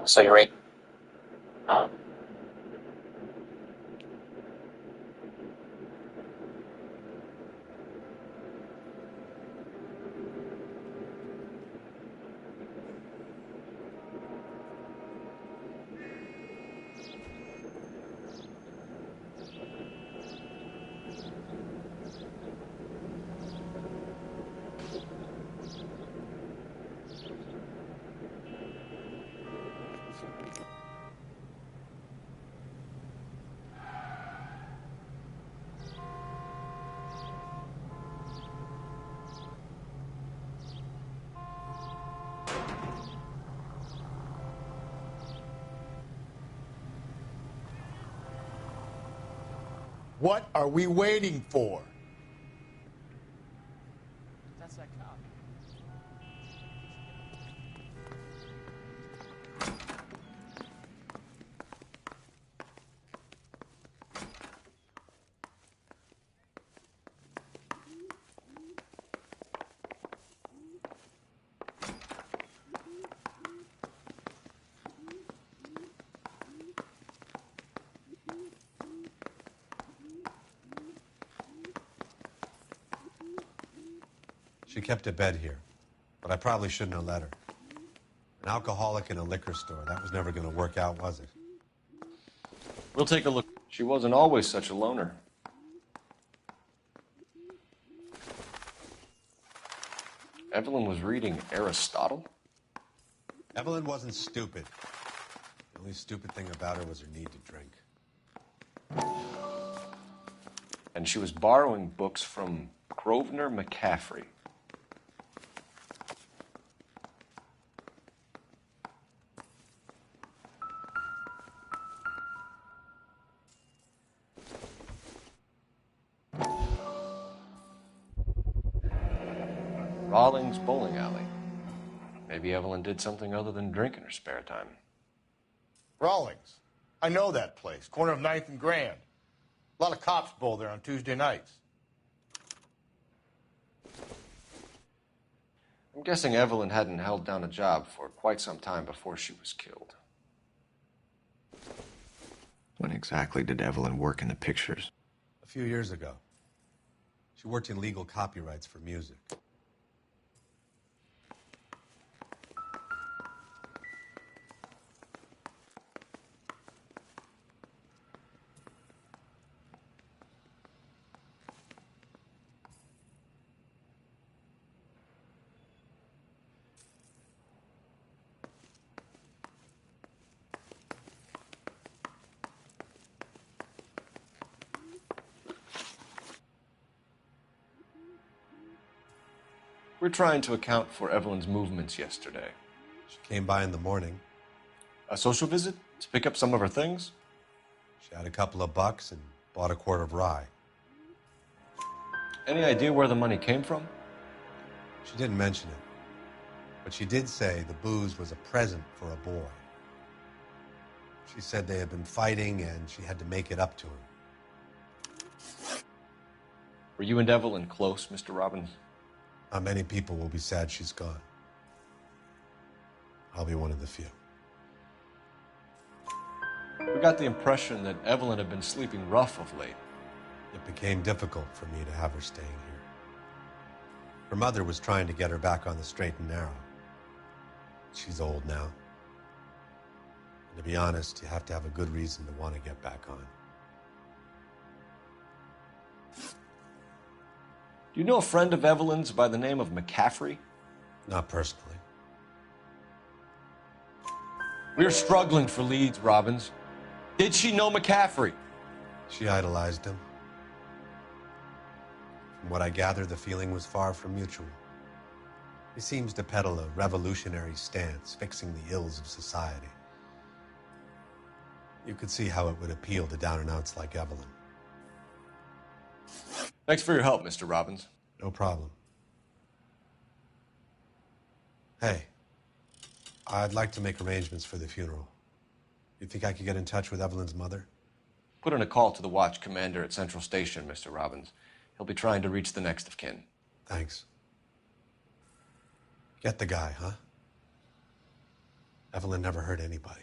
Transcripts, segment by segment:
So you're eight. What are we waiting for? That's that cop. She kept a bed here, but I probably shouldn't have let her. An alcoholic in a liquor store, that was never going to work out, was it? We'll take a look. She wasn't always such a loner. Evelyn was reading Aristotle? Evelyn wasn't stupid. The only stupid thing about her was her need to drink. And she was borrowing books from Grosvenor McCaffrey. Rawlings Bowling Alley. Maybe Evelyn did something other than drink in her spare time. Rawlings. I know that place. Corner of 9th and Grand. A lot of cops bowl there on Tuesday nights. I'm guessing Evelyn hadn't held down a job for quite some time before she was killed. When exactly did Evelyn work in the pictures? A few years ago. She worked in legal copyrights for music. We're trying to account for Evelyn's movements yesterday. She came by in the morning. A social visit? To pick up some of her things? She had a couple of bucks and bought a quart of rye. Any idea where the money came from? She didn't mention it, but she did say the booze was a present for a boy. She said they had been fighting and she had to make it up to him. Were you and Evelyn close, Mr. Robbins? Not many people will be sad she's gone. I'll be one of the few. We got the impression that Evelyn had been sleeping rough of late. It became difficult for me to have her staying here. Her mother was trying to get her back on the straight and narrow. She's old now. And to be honest, you have to have a good reason to want to get back on. Do you know a friend of Evelyn's by the name of McCaffrey? Not personally. We're struggling for leads, Robbins. Did she know McCaffrey? She idolized him. From what I gather, the feeling was far from mutual. He seems to peddle a revolutionary stance, fixing the ills of society. You could see how it would appeal to down-and-outs like Evelyn. Thanks for your help, Mr. Robbins. No problem. Hey, I'd like to make arrangements for the funeral. You think I could get in touch with Evelyn's mother? Put in a call to the watch commander at Central Station, Mr. Robbins. He'll be trying to reach the next of kin. Thanks. Get the guy, huh? Evelyn never hurt anybody.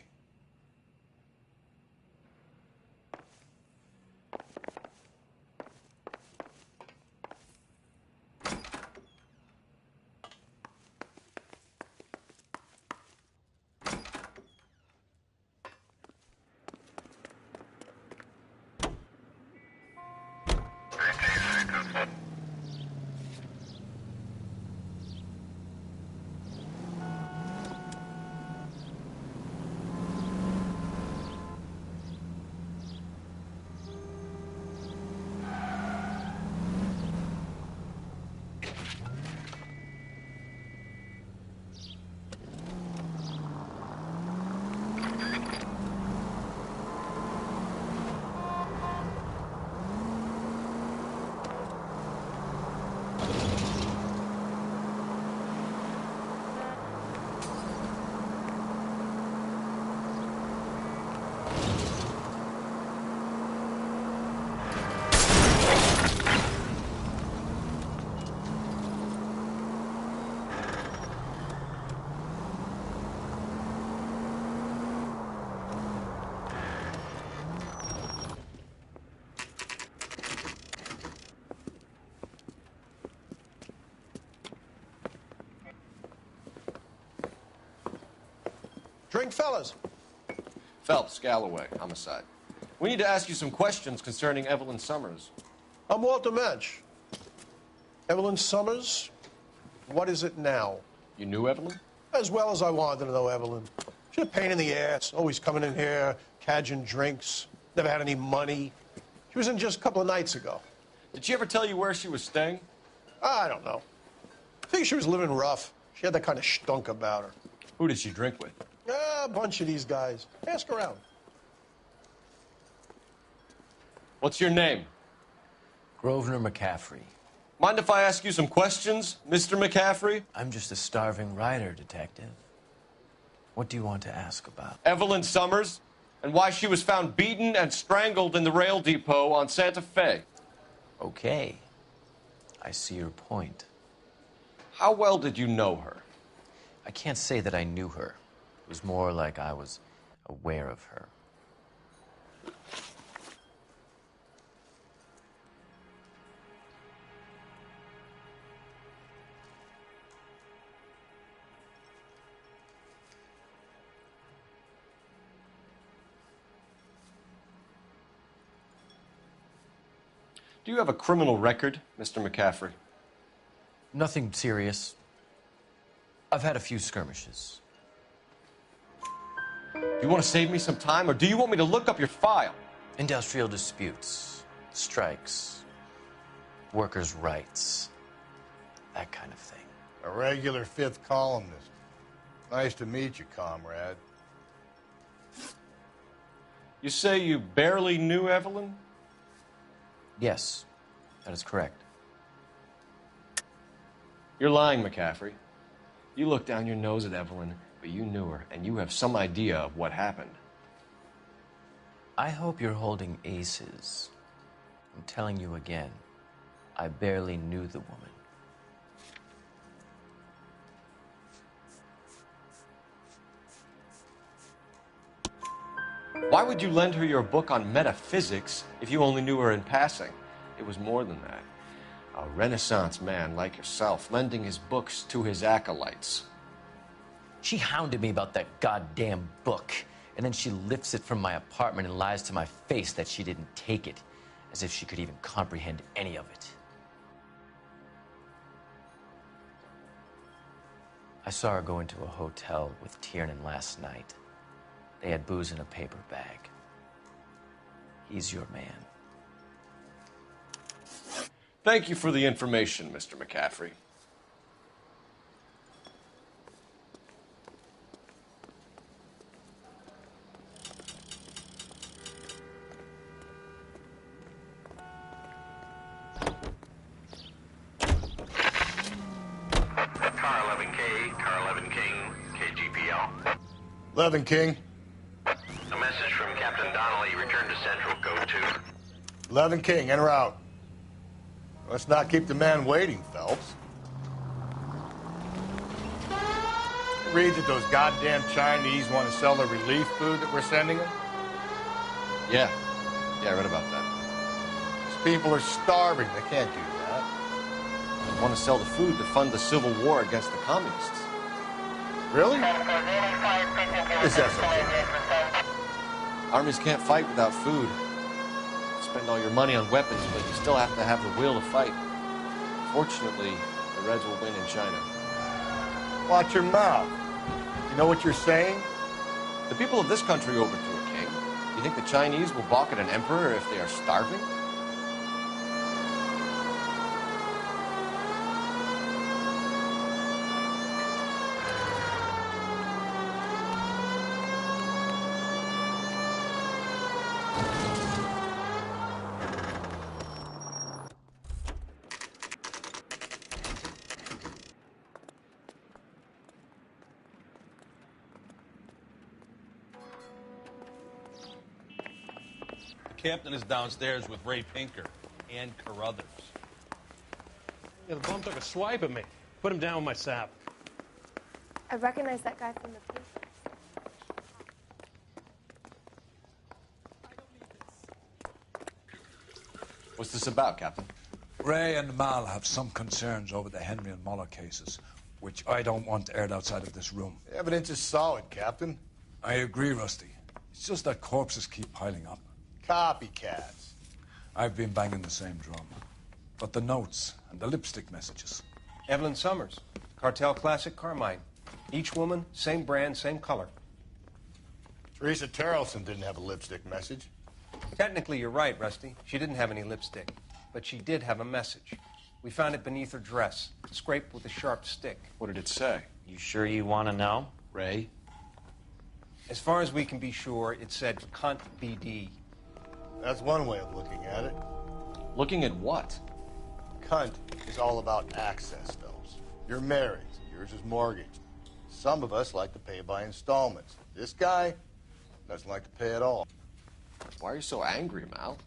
Drink, fellas. Phelps, Galloway, homicide. We need to ask you some questions concerning Evelyn Summers. I'm Walter Mensch. Evelyn Summers, what is it now? You knew Evelyn? As well as I wanted to know Evelyn. She's a pain in the ass, always coming in here, cadging drinks, never had any money. She was in just a couple of nights ago. Did she ever tell you where she was staying? I don't know. I think she was living rough. She had that kind of stunk about her. Who did she drink with? A bunch of these guys. Ask around. What's your name? Grosvenor McCaffrey. Mind if I ask you some questions, Mr. McCaffrey? I'm just a starving writer, Detective. What do you want to ask about? Evelyn Summers, and why she was found beaten and strangled in the rail depot on Santa Fe. Okay. I see your point. How well did you know her? I can't say that I knew her. It was more like I was aware of her. Do you have a criminal record, Mr. McCaffrey? Nothing serious. I've had a few skirmishes. Do you want to save me some time, or do you want me to look up your file? Industrial disputes, strikes, workers' rights, that kind of thing. A regular fifth columnist. Nice to meet you, comrade. You say you barely knew Evelyn? Yes, that is correct. You're lying, McCaffrey. You looked down your nose at Evelyn, but you knew her, and you have some idea of what happened. I hope you're holding aces. I'm telling you again, I barely knew the woman. Why would you lend her your book on metaphysics if you only knew her in passing? It was more than that. A Renaissance man like yourself, lending his books to his acolytes. She hounded me about that goddamn book, and then she lifts it from my apartment and lies to my face that she didn't take it, as if she could even comprehend any of it. I saw her go into a hotel with Tiernan last night. They had booze in a paper bag. He's your man. Thank you for the information, Mr. McCaffrey. Car 11K, Car 11 King, KGPL. 11 King. A message from Captain Donnelly. Return to Central. Code 2. 11 King, en route. Let's not keep the man waiting, Phelps. read that those goddamn Chinese want to sell the relief food that we're sending them? Yeah. Yeah, I read about that. These people are starving. They can't do that. They want to sell the food to fund the civil war against the communists. Really? Is that something? Armies can't fight without food. You spend all your money on weapons, but you still have to have the will to fight. Fortunately, the Reds will win in China. Watch your mouth. You know what you're saying? The people of this country overthrew a king. You think the Chinese will balk at an emperor if they are starving? The captain is downstairs with Ray Pinker and Carruthers. Yeah, the bum took a swipe at me. Put him down with my sap. I recognize that guy from the paper. What's this about, Captain? Ray and Mal have some concerns over the Henry and Muller cases, which I don't want aired outside of this room. The evidence is solid, Captain. I agree, Rusty. It's just that corpses keep piling up. Copycats. I've been banging the same drum. But the notes and the lipstick messages. Evelyn Summers, Cartel Classic Carmine. Each woman, same brand, same color. Teresa Terrelson didn't have a lipstick message. Technically, you're right, Rusty. She didn't have any lipstick. But she did have a message. We found it beneath her dress, scraped with a sharp stick. What did it say? You sure you want to know? Ray? As far as we can be sure, it said cunt BD. That's one way of looking at it. Looking at what? Cunt is all about access, fellas. You're married. Yours is mortgaged. Some of us like to pay by installments. This guy doesn't like to pay at all. Why are you so angry, Mal?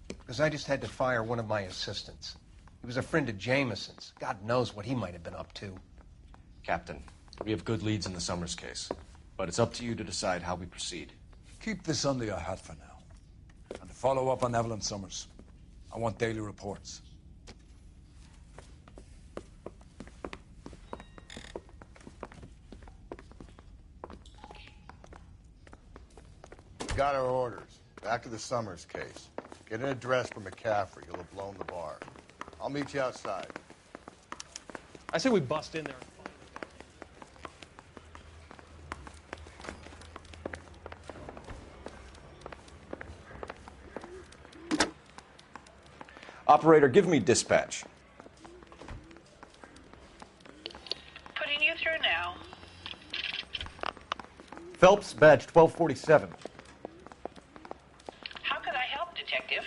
Because I just had to fire one of my assistants. He was a friend of Jameson's. God knows what he might have been up to. Captain, we have good leads in the Summers case, but it's up to you to decide how we proceed. Keep this under your hat for now. And to follow up on Evelyn Summers, I want daily reports. We got our orders. Back to the Summers case. Get an address for McCaffrey. He'll have blown the bar. I'll meet you outside. I say we bust in there. Operator, give me dispatch. Putting you through now. Phelps, badge 1247. How could I help, Detective?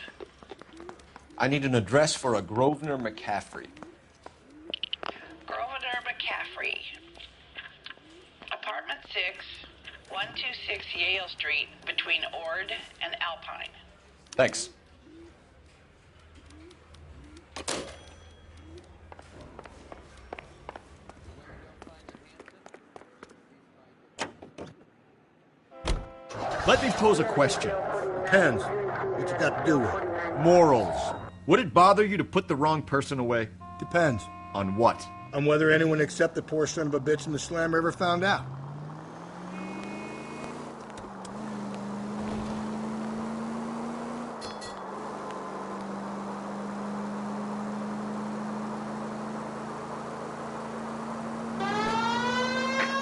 I need an address for a Grosvenor McCaffrey. Grosvenor McCaffrey. Apartment 6, 126 Yale Street, between Ord and Alpine. Thanks. Let me pose a question. Depends. What you got to do with it? Morals. Would it bother you to put the wrong person away? Depends. On what? On whether anyone except the poor son of a bitch in the slammer ever found out.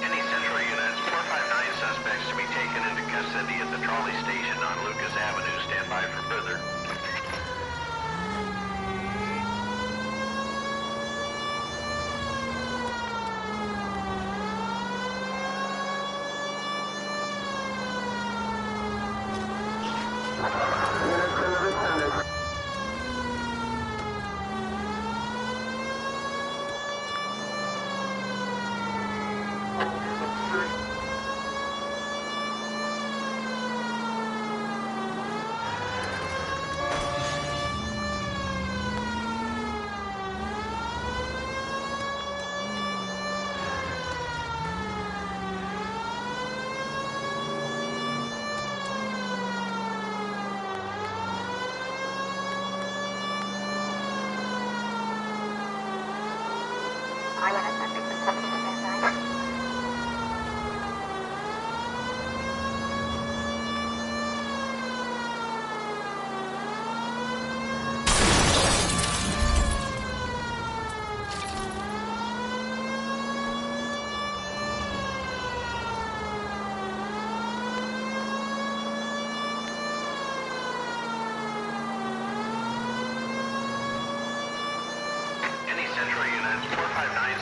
Any Central units, 459 suspects to be taken into custody at the trolley station on Lucas Avenue. Stand by for further.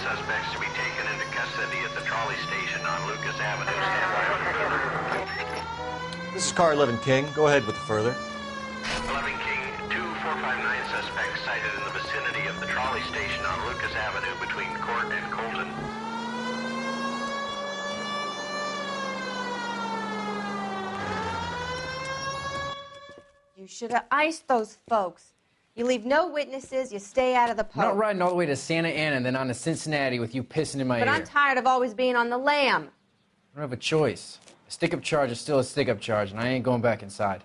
suspects to be taken into custody at the trolley station on Lucas Avenue. Stand by for further. This is car 11 King. Go ahead with the further. 11 King, 2459 suspects cited in the vicinity of the trolley station on Lucas Avenue between Court and Colton. You should have iced those folks. You leave no witnesses, you stay out of the I'm not poke. riding all the way to Santa Ana and then on to Cincinnati with you pissing in my But ear. I'm tired of always being on the lam. I don't have a choice. A stick-up charge is still a stick-up charge, and I ain't going back inside.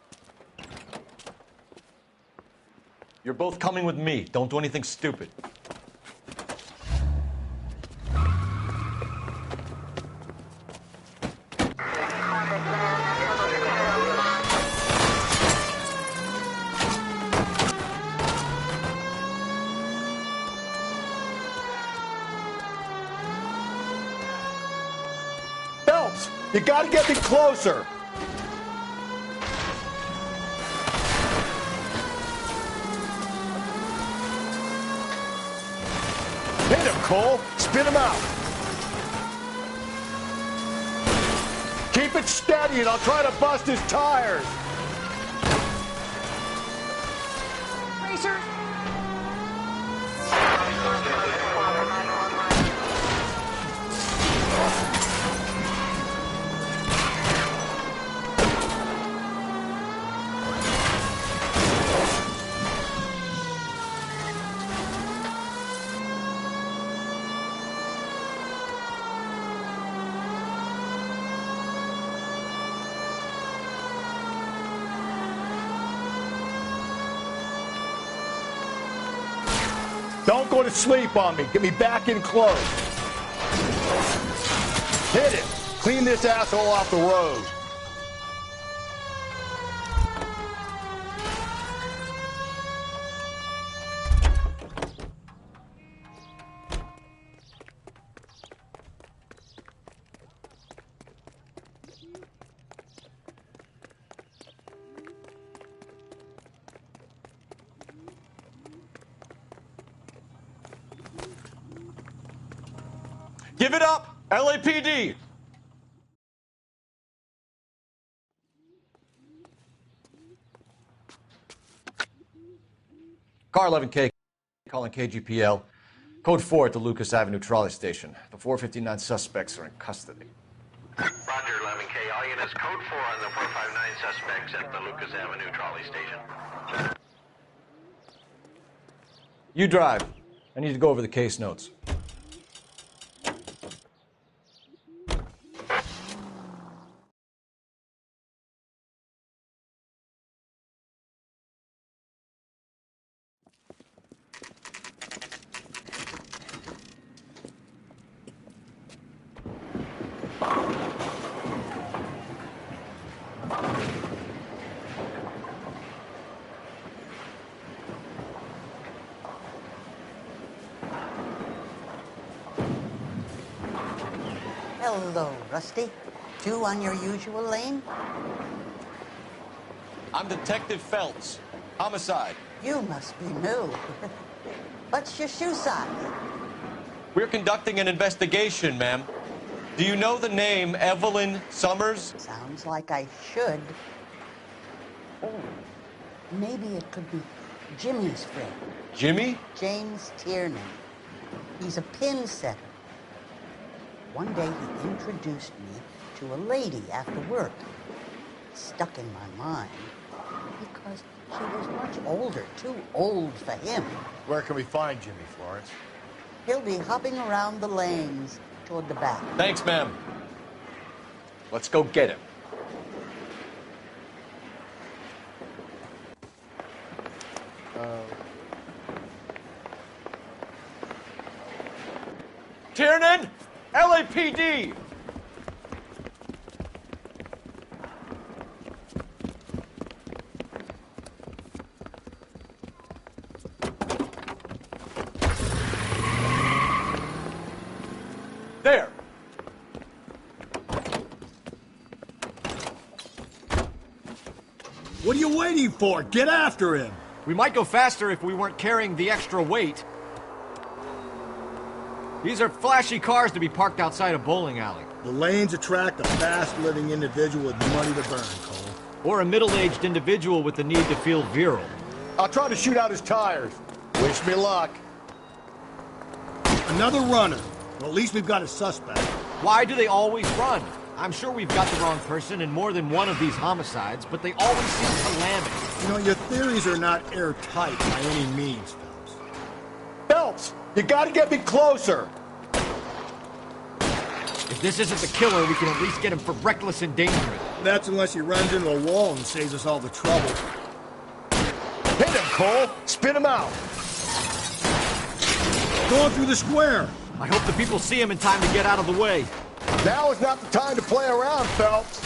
You're both coming with me. Don't do anything stupid. Phelps, you gotta get me closer. Hit him, Cole. Spin him out. Keep it steady and I'll try to bust his tires. Racers! Don't go to sleep on me. Get me back in close. Hit it. Clean this asshole off the road. Give it up, LAPD! Car 11K calling KGPL. Code 4 at the Lucas Avenue trolley station. The 459 suspects are in custody. Roger, 11K. All units, code 4 on the 459 suspects at the Lucas Avenue trolley station. You drive. I need to go over the case notes. Hello, Rusty. Two on your usual lane? I'm Detective Phelps. Homicide. You must be new. What's your shoe size? We're conducting an investigation, ma'am. Do you know the name Evelyn Summers? Sounds like I should. Oh, maybe it could be Jimmy's friend. Jimmy? James Tiernan. He's a pin setter. One day he introduced me to a lady after work. It stuck in my mind because she was much older, too old for him. Where can we find Jimmy, Florence? He'll be hopping around the lanes toward the back. Thanks, ma'am. Let's go get him. Tiernan! LAPD! There! What are you waiting for? Get after him! We might go faster if we weren't carrying the extra weight. These are flashy cars to be parked outside a bowling alley. The lanes attract a fast-living individual with money to burn, Cole. Or a middle-aged individual with the need to feel virile. I'll try to shoot out his tires. Wish me luck. Another runner. Well, at least we've got a suspect. Why do they always run? I'm sure we've got the wrong person in more than one of these homicides, but they always seem to land it. You know, your theories are not airtight by any means, Phelps. Phelps, you gotta get me closer! If this isn't the killer, we can at least get him for reckless endangerment. That's unless he runs into a wall and saves us all the trouble. Hit him, Cole! Spin him out! Going through the square! I hope the people see him in time to get out of the way. Now is not the time to play around, Phelps.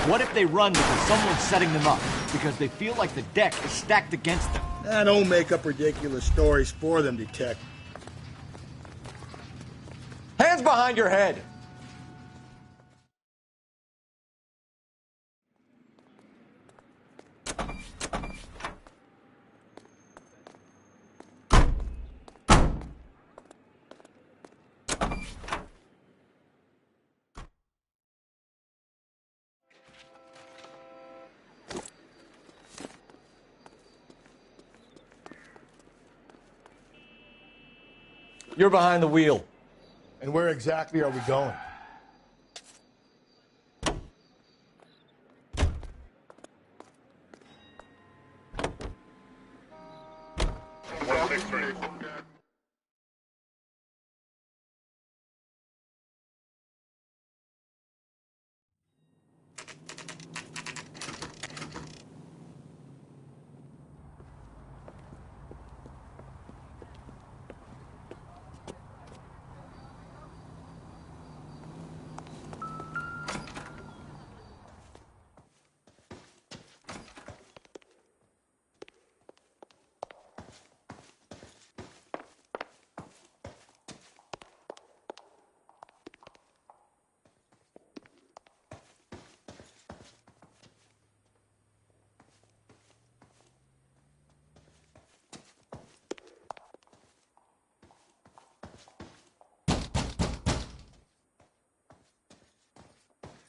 What if they run because someone's setting them up? Because they feel like the deck is stacked against them? Don't make up ridiculous stories for them, Detective. Hands behind your head! You're behind the wheel. And where exactly are we going?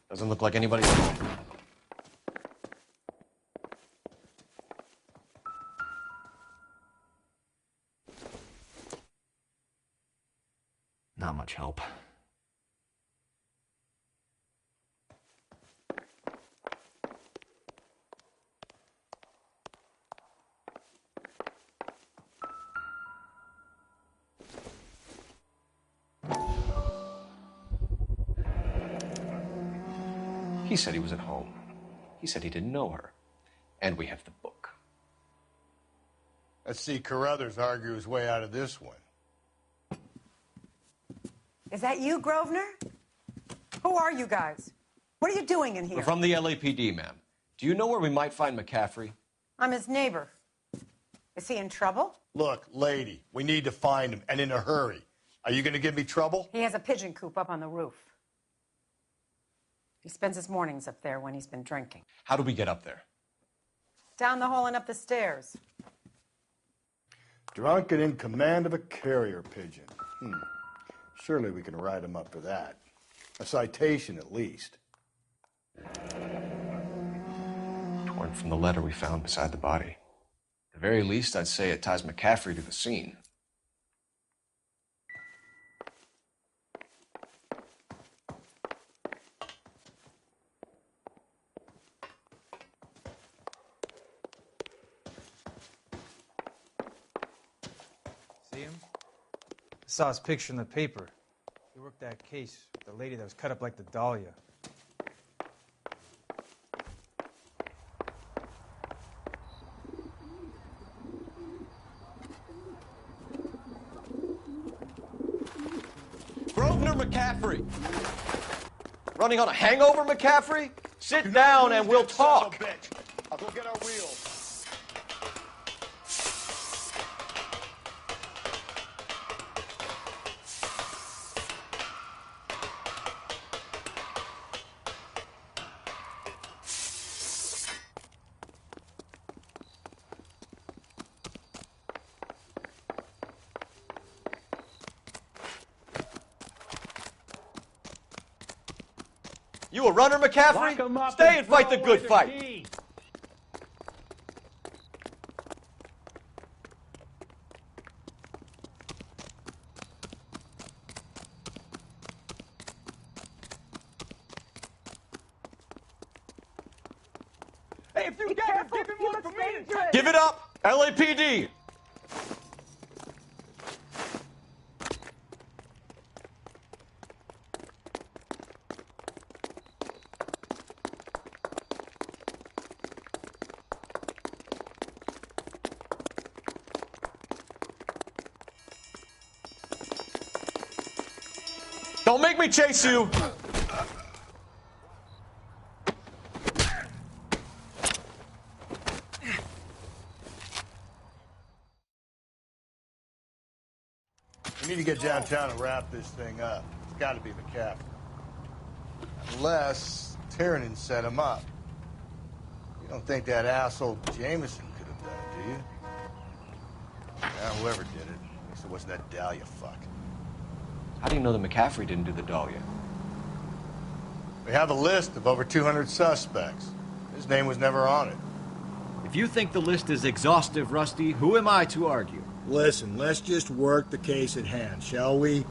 Doesn't look like anybody's home. Not much help. He said he was at home. He said he didn't know her. And we have the book. Let's see Carruthers argue his way out of this one. Is that you, Grosvenor? Who are you guys? What are you doing in here? We're from the LAPD, ma'am. Do you know where we might find McCaffrey? I'm his neighbor. Is he in trouble? Look, lady, we need to find him, and in a hurry. Are you going to give me trouble? He has a pigeon coop up on the roof. He spends his mornings up there when he's been drinking. How do we get up there? Down the hall and up the stairs. Drunk and in command of a carrier pigeon. Surely we can write him up for that. A citation, at least. Torn from the letter we found beside the body. At the very least, I'd say it ties McCaffrey to the scene. See him? I saw his picture in the paper. He worked that case with the lady that was cut up like the dahlia. Grosvenor McCaffrey! Running on a hangover, McCaffrey? Sit down and we'll talk. I'll go get our wheels. You a runner, McCaffrey? Lock 'em up Stay and fight throw the good away fight. key. Hey, if you get him, give him one for me. Give it up, LAPD. Don't make me chase you. We need to get downtown and wrap this thing up. It's got to be McCaffrey. Unless Tiernan set him up. You don't think that asshole Jameson could have done it, do you? Yeah, whoever did it. At least it wasn't that Dahlia fuck. How do you know that McCaffrey didn't do the Dahlia? We have a list of over 200 suspects. His name was never on it. If you think the list is exhaustive, Rusty, who am I to argue? Listen, let's just work the case at hand, shall we?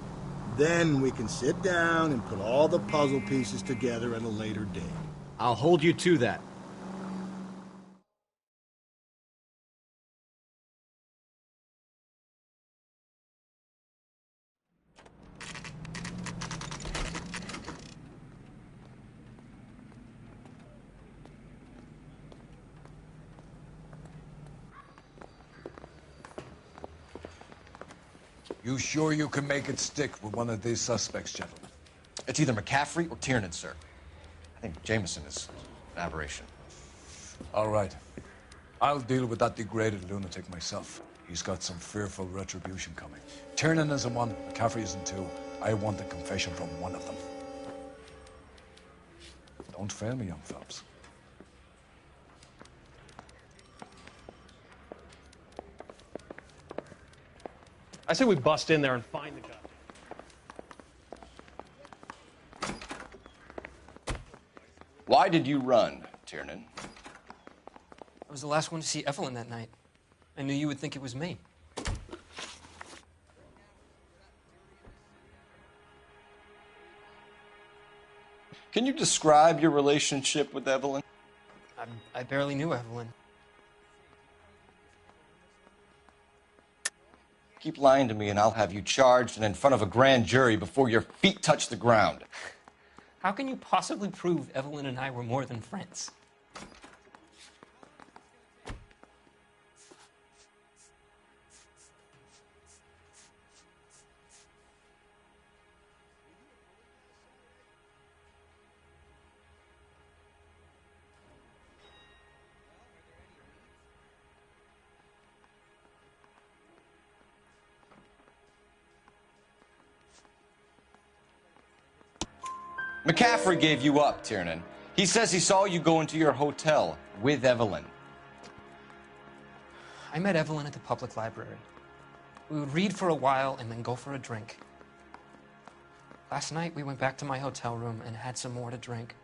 Then we can sit down and put all the puzzle pieces together at a later date. I'll hold you to that. You sure you can make it stick with one of these suspects, gentlemen? It's either McCaffrey or Tiernan, sir. I think Jameson is an aberration. All right. I'll deal with that degraded lunatic myself. He's got some fearful retribution coming. Tiernan isn't one, McCaffrey isn't two. I want a confession from one of them. Don't fail me, young fellas. I say we bust in there and find the guy. Why did you run, Tiernan? I was the last one to see Evelyn that night. I knew you would think it was me. Can you describe your relationship with Evelyn? I barely knew Evelyn. Keep lying to me and I'll have you charged and in front of a grand jury before your feet touch the ground. How can you possibly prove Evelyn and I were more than friends? McCaffrey gave you up, Tiernan. He says he saw you go into your hotel with Evelyn. I met Evelyn at the public library. We would read for a while and then go for a drink. Last night, we went back to my hotel room and had some more to drink.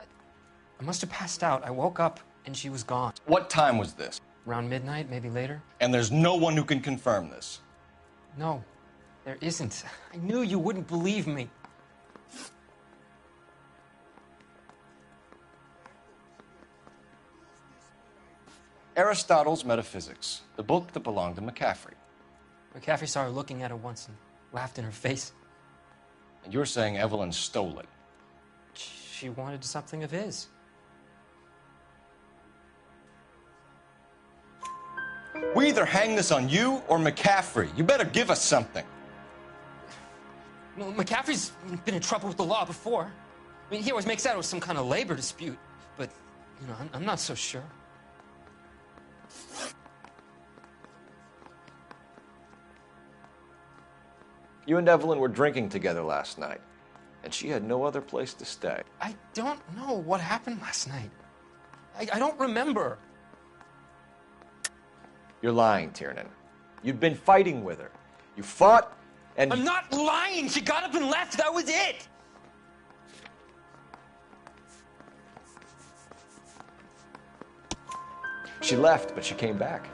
I must have passed out. I woke up and she was gone. What time was this? Around midnight, maybe later. And there's no one who can confirm this. No, there isn't. I knew you wouldn't believe me. Aristotle's Metaphysics, the book that belonged to McCaffrey. McCaffrey saw her looking at it once and laughed in her face. And you're saying Evelyn stole it? She wanted something of his. We either hang this on you or McCaffrey. You better give us something. Well, McCaffrey's been in trouble with the law before. I mean, he always makes out it was some kind of labor dispute, but, you know, I'm not so sure. You and Evelyn were drinking together last night, and she had no other place to stay. I don't know what happened last night. I don't remember. You're lying, Tiernan. You'd been fighting with her. You fought, and... I'm not lying! She got up and left! That was it! She left, but she came back.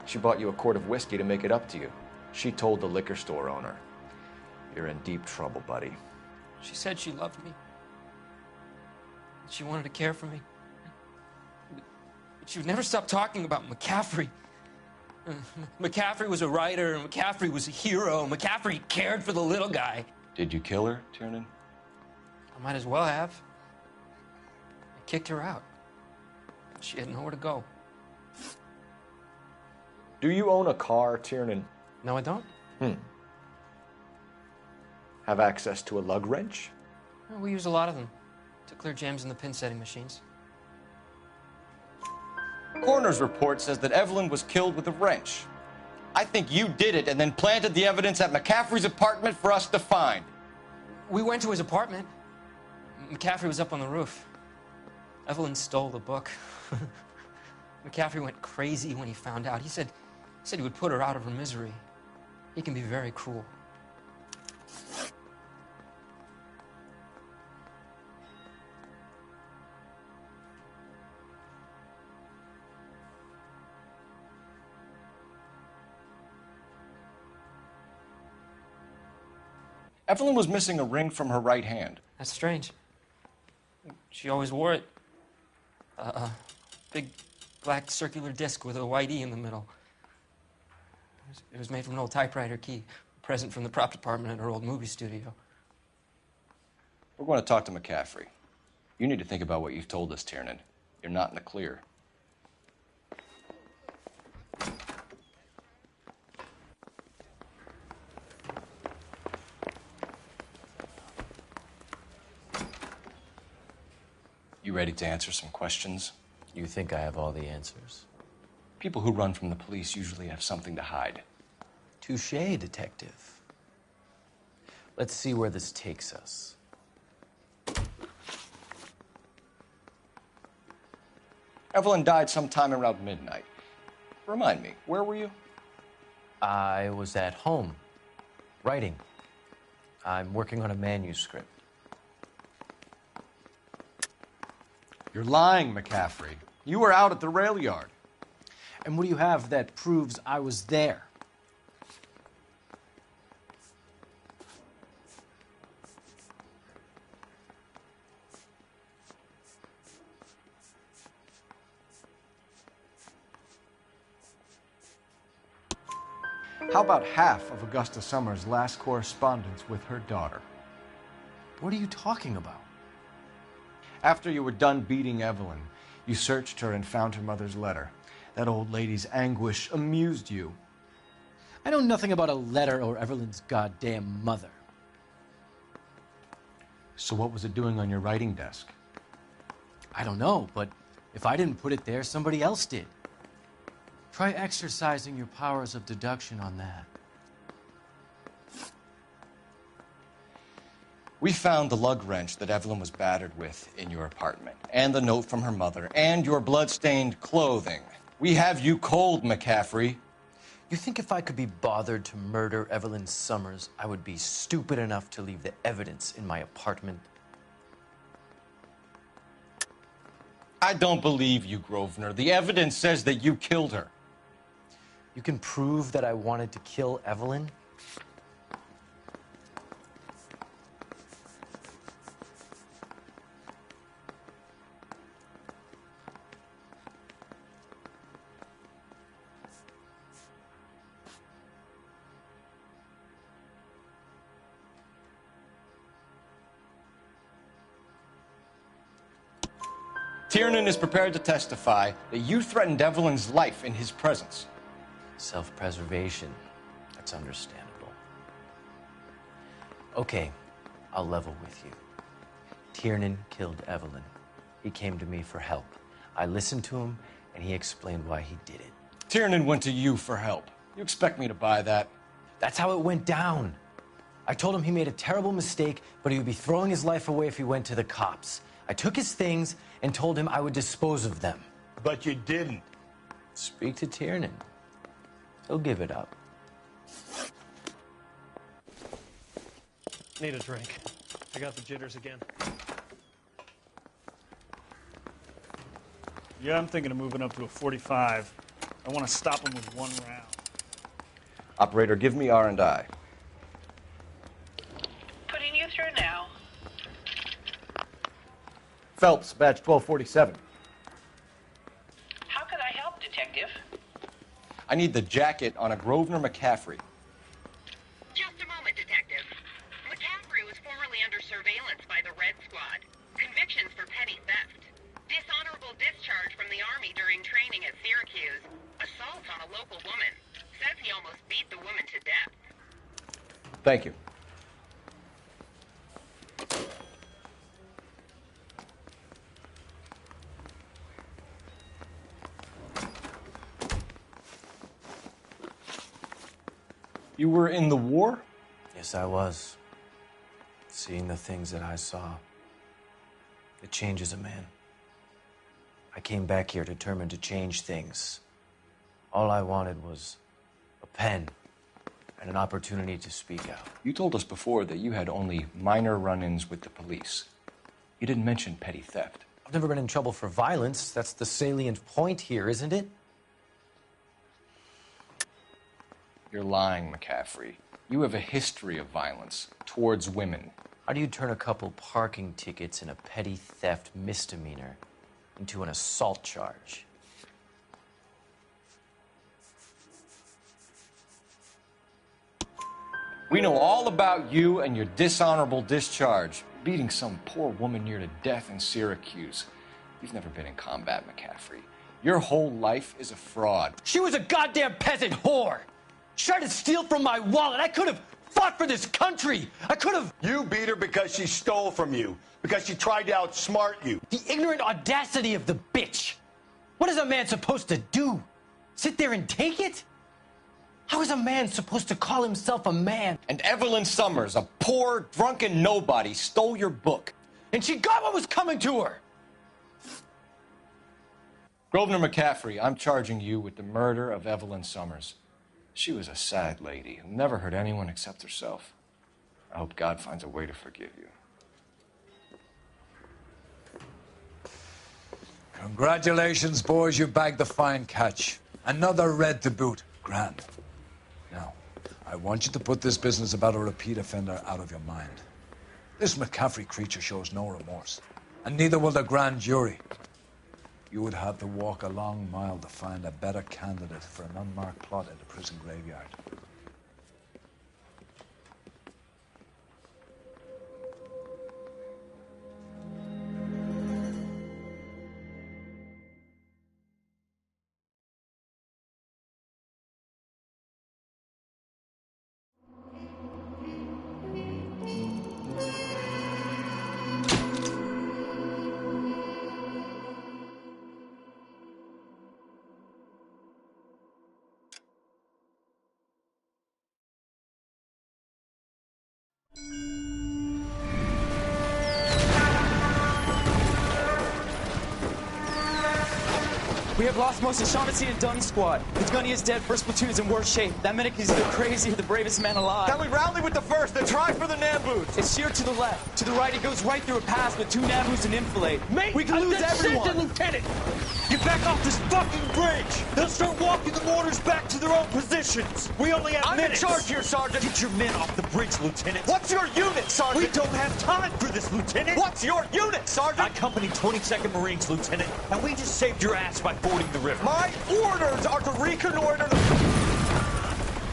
She bought you a quart of whiskey to make it up to you. She told the liquor store owner. You're in deep trouble, buddy. She said she loved me. She wanted to care for me. But she would never stop talking about McCaffrey. McCaffrey was a writer, and McCaffrey was a hero. McCaffrey cared for the little guy. Did you kill her, Tiernan? I might as well have. I kicked her out. She had nowhere to go. Do you own a car, Tiernan? No, I don't. Have access to a lug wrench? Well, we use a lot of them to clear jams in the pin setting machines. Coroner's report says that Evelyn was killed with a wrench. I think you did it and then planted the evidence at McCaffrey's apartment for us to find. We went to his apartment. McCaffrey was up on the roof. Evelyn stole the book. McCaffrey went crazy when he found out. He said he would put her out of her misery. He can be very cruel. Evelyn was missing a ring from her right hand. That's strange. She always wore it. A big black circular disc with a white E in the middle. It was made from an old typewriter key, a present from the prop department at her old movie studio. We're going to talk to McCaffrey. You need to think about what you've told us, Tiernan. You're not in the clear. You ready to answer some questions? You think I have all the answers? People who run from the police usually have something to hide. Touché, detective. Let's see where this takes us. Evelyn died sometime around midnight. Remind me, where were you? I was at home, writing. I'm working on a manuscript. You're lying, McCaffrey. You were out at the rail yard. And what do you have that proves I was there? How about half of Augusta Summers' last correspondence with her daughter? What are you talking about? After you were done beating Evelyn, you searched her and found her mother's letter. That old lady's anguish amused you. I know nothing about a letter or Evelyn's goddamn mother. So what was it doing on your writing desk? I don't know, but if I didn't put it there, somebody else did. Try exercising your powers of deduction on that. We found the lug wrench that Evelyn was battered with in your apartment, and the note from her mother, and your blood-stained clothing. We have you cold, McCaffrey. You think if I could be bothered to murder Evelyn Summers, I would be stupid enough to leave the evidence in my apartment? I don't believe you, Grosvenor. The evidence says that you killed her. You can prove that I wanted to kill Evelyn? Tiernan is prepared to testify that you threatened Evelyn's life in his presence. Self-preservation. That's understandable. Okay, I'll level with you. Tiernan killed Evelyn. He came to me for help. I listened to him, and he explained why he did it. Tiernan went to you for help. You expect me to buy that? That's how it went down. I told him he made a terrible mistake, but he would be throwing his life away if he went to the cops. I took his things and told him I would dispose of them. But you didn't. Speak to Tiernan. He'll give it up. Need a drink. I got the jitters again. Yeah, I'm thinking of moving up to a 45. I want to stop him with one round. Operator, give me R&I. Putting you through now. Phelps, badge 1247. How can I help, Detective? I need the jacket on a Grosvenor McCaffrey. Just a moment, Detective. McCaffrey was formerly under surveillance by the Red Squad. Convictions for petty theft. Dishonorable discharge from the Army during training at Syracuse. Assault on a local woman. Says he almost beat the woman to death. Thank you. You were in the war? Yes, I was. Seeing the things that I saw, it changes a man. I came back here determined to change things. All I wanted was a pen and an opportunity to speak out. You told us before that you had only minor run-ins with the police. You didn't mention petty theft. I've never been in trouble for violence. That's the salient point here, isn't it? You're lying, McCaffrey. You have a history of violence towards women. How do you turn a couple parking tickets and a petty theft misdemeanor into an assault charge? We know all about you and your dishonorable discharge, beating some poor woman near to death in Syracuse. You've never been in combat, McCaffrey. Your whole life is a fraud. She was a goddamn peasant whore! She tried to steal from my wallet. I could have fought for this country. I could have... You beat her because she stole from you, because she tried to outsmart you. The ignorant audacity of the bitch. What is a man supposed to do? Sit there and take it? How is a man supposed to call himself a man? And Evelyn Summers, a poor, drunken nobody, stole your book. And she got what was coming to her. Grosvenor McCaffrey, I'm charging you with the murder of Evelyn Summers. She was a sad lady who never hurt anyone except herself. I hope God finds a way to forgive you. Congratulations, boys. You bagged the fine catch. Another red to boot. Grand. Now, I want you to put this business about a repeat offender out of your mind. This McCaffrey creature shows no remorse, and neither will the grand jury. You would have to walk a long mile to find a better candidate for an unmarked plot in the prison graveyard. We have lost most of Shaughnessy and Dunn's squad. The gunny is dead. First platoon is in worse shape. That medic is either crazy or the bravest man alive. Then we rally with the first and try for the Nambus. It's sheer to the left. To the right, it goes right through a pass with 2 Nambus and enfilade. Mate, we can lose everyone. Lieutenant, get back off this fucking bridge. They'll start walking the mortars back to their own positions. We only have minutes. I'm in charge here, Sergeant. Get your men off the bridge, Lieutenant. What's your unit, Sergeant? We don't have time for this, Lieutenant. What's your unit, Sergeant? I company 22nd Marines, Lieutenant, and we just saved your ass by fording the river. My orders are to reconnoiter the...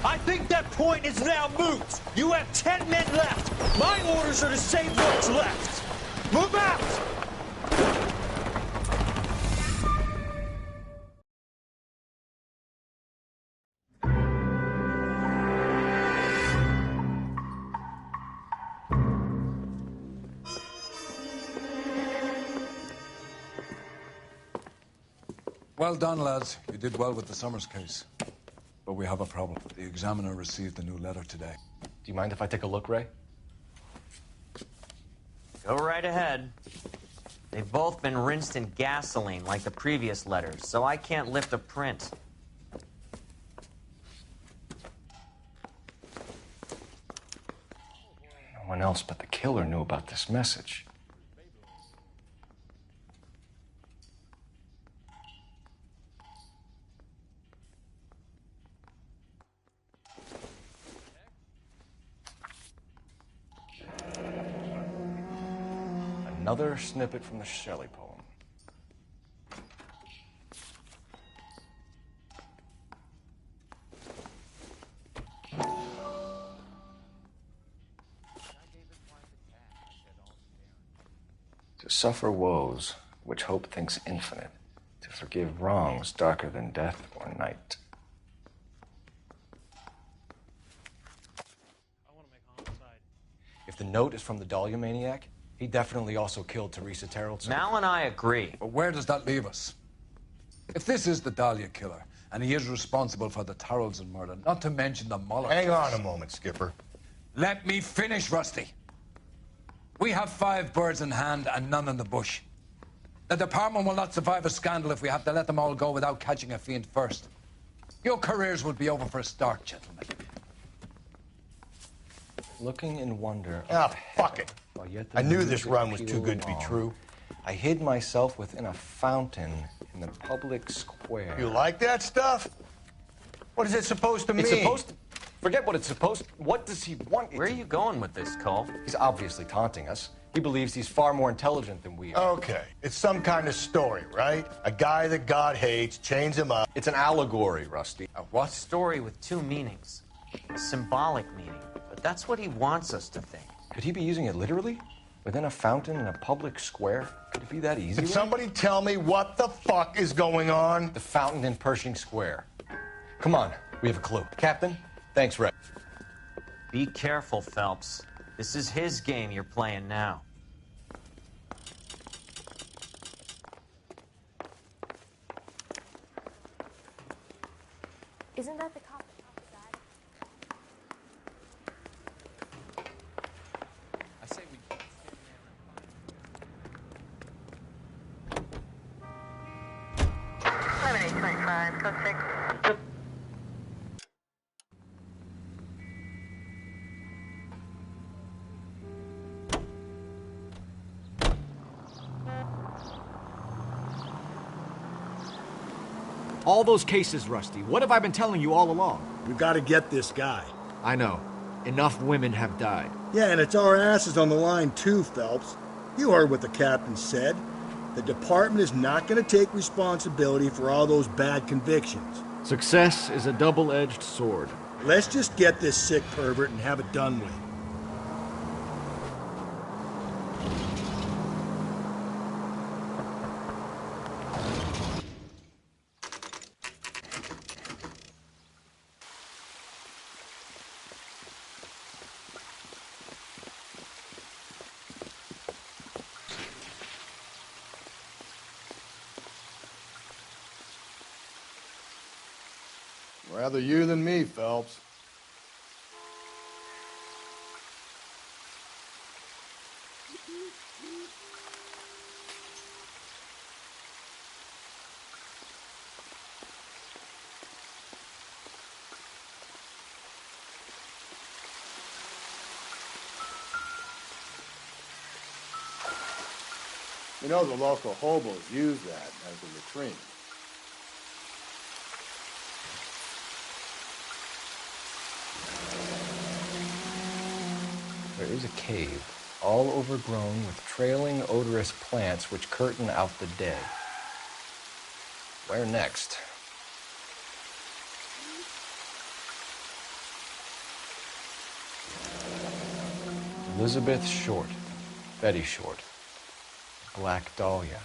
I think that point is now moot. You have 10 men left. My orders are to save what's left. Move out! Well done, lads. You did well with the Summers case. But we have a problem. The examiner received a new letter today. Do you mind if I take a look, Ray? Go right ahead. They've both been rinsed in gasoline like the previous letters, so I can't lift a print. No one else but the killer knew about this message. Another snippet from the Shelley poem. To suffer woes which hope thinks infinite, to forgive wrongs darker than death or night. If the note is from the Dahlia maniac, he definitely also killed Teresa Terrellson. Mal and I agree. But where does that leave us? If this is the Dahlia killer, and he is responsible for the Tarrelson murder, not to mention the Muller... Hang on a moment, Skipper. Let me finish, Rusty. We have 5 birds in hand and none in the bush. The department will not survive a scandal if we have to let them all go without catching a fiend first. Your careers will be over for a start, gentlemen. Looking in wonder... Ah, fuck it. Yet I knew this run was too good to be true. I hid myself within a fountain in the public square. You like that stuff? What is it supposed to mean? It's supposed to... Forget what it's supposed... What does he want? Where are you going with this, Cole? He's obviously taunting us. He believes he's far more intelligent than we are. Okay, it's some kind of story, right? A guy that God hates, chains him up. It's an allegory, Rusty. A what? Story with 2 meanings. A symbolic meaning. But that's what he wants us to think. Could he be using it literally? Within a fountain in a public square? Could it be that easy? Can somebody tell me what the fuck is going on? The fountain in Pershing Square. Come on, we have a clue. Captain, thanks, Red. Be careful, Phelps. This is his game you're playing now. Isn't that the cop that died? I say we... 7825, code 6. All those cases, Rusty. What have I been telling you all along? We gotta get this guy. I know. Enough women have died. Yeah, and it's our asses on the line too, Phelps. You heard what the captain said. The department is not gonna take responsibility for all those bad convictions. Success is a double-edged sword. Let's just get this sick pervert and have it done with. Rather you than me, Phelps. You know, the local hobos use that as a latrine. There is a cave, all overgrown with trailing, odorous plants which curtain out the dead. Where next? Elizabeth Short, Betty Short, Black Dahlia.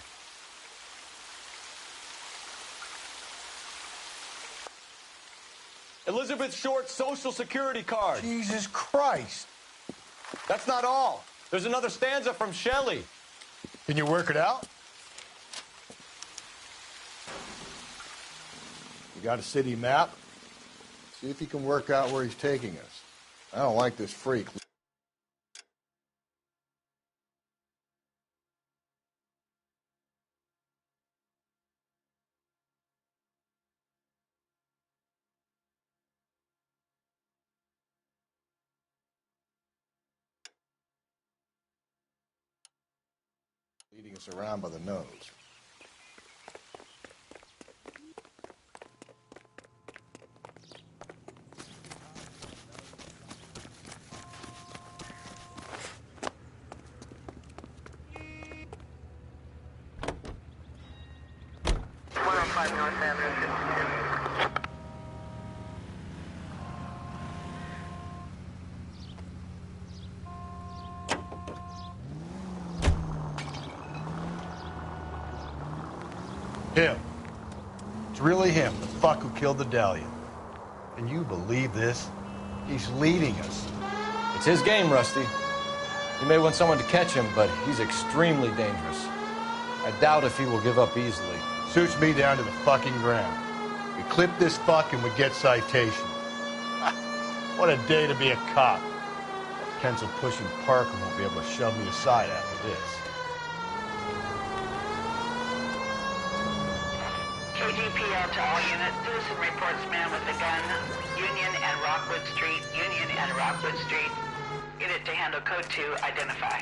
Elizabeth Short's Social Security card. Jesus Christ. That's not all. There's another stanza from Shelley. Can you work it out? You got a city map? See if you can work out where he's taking us. I don't like this freak. Leading us around by the nose. 405 North Avenue 52. Him. It's really him, the fuck who killed the Dahlia. Can you believe this? He's leading us. It's his game, Rusty. He may want someone to catch him, but he's extremely dangerous. I doubt if he will give up easily. Suits me down to the fucking ground. We clip this fuck and we get citation. What a day to be a cop. That pencil-pushing Parker won't be able to shove me aside after this. KGPL to all units. Citizen reports man with a gun. Union and Rockwood Street. Union and Rockwood Street. Unit to handle code 2. Identify.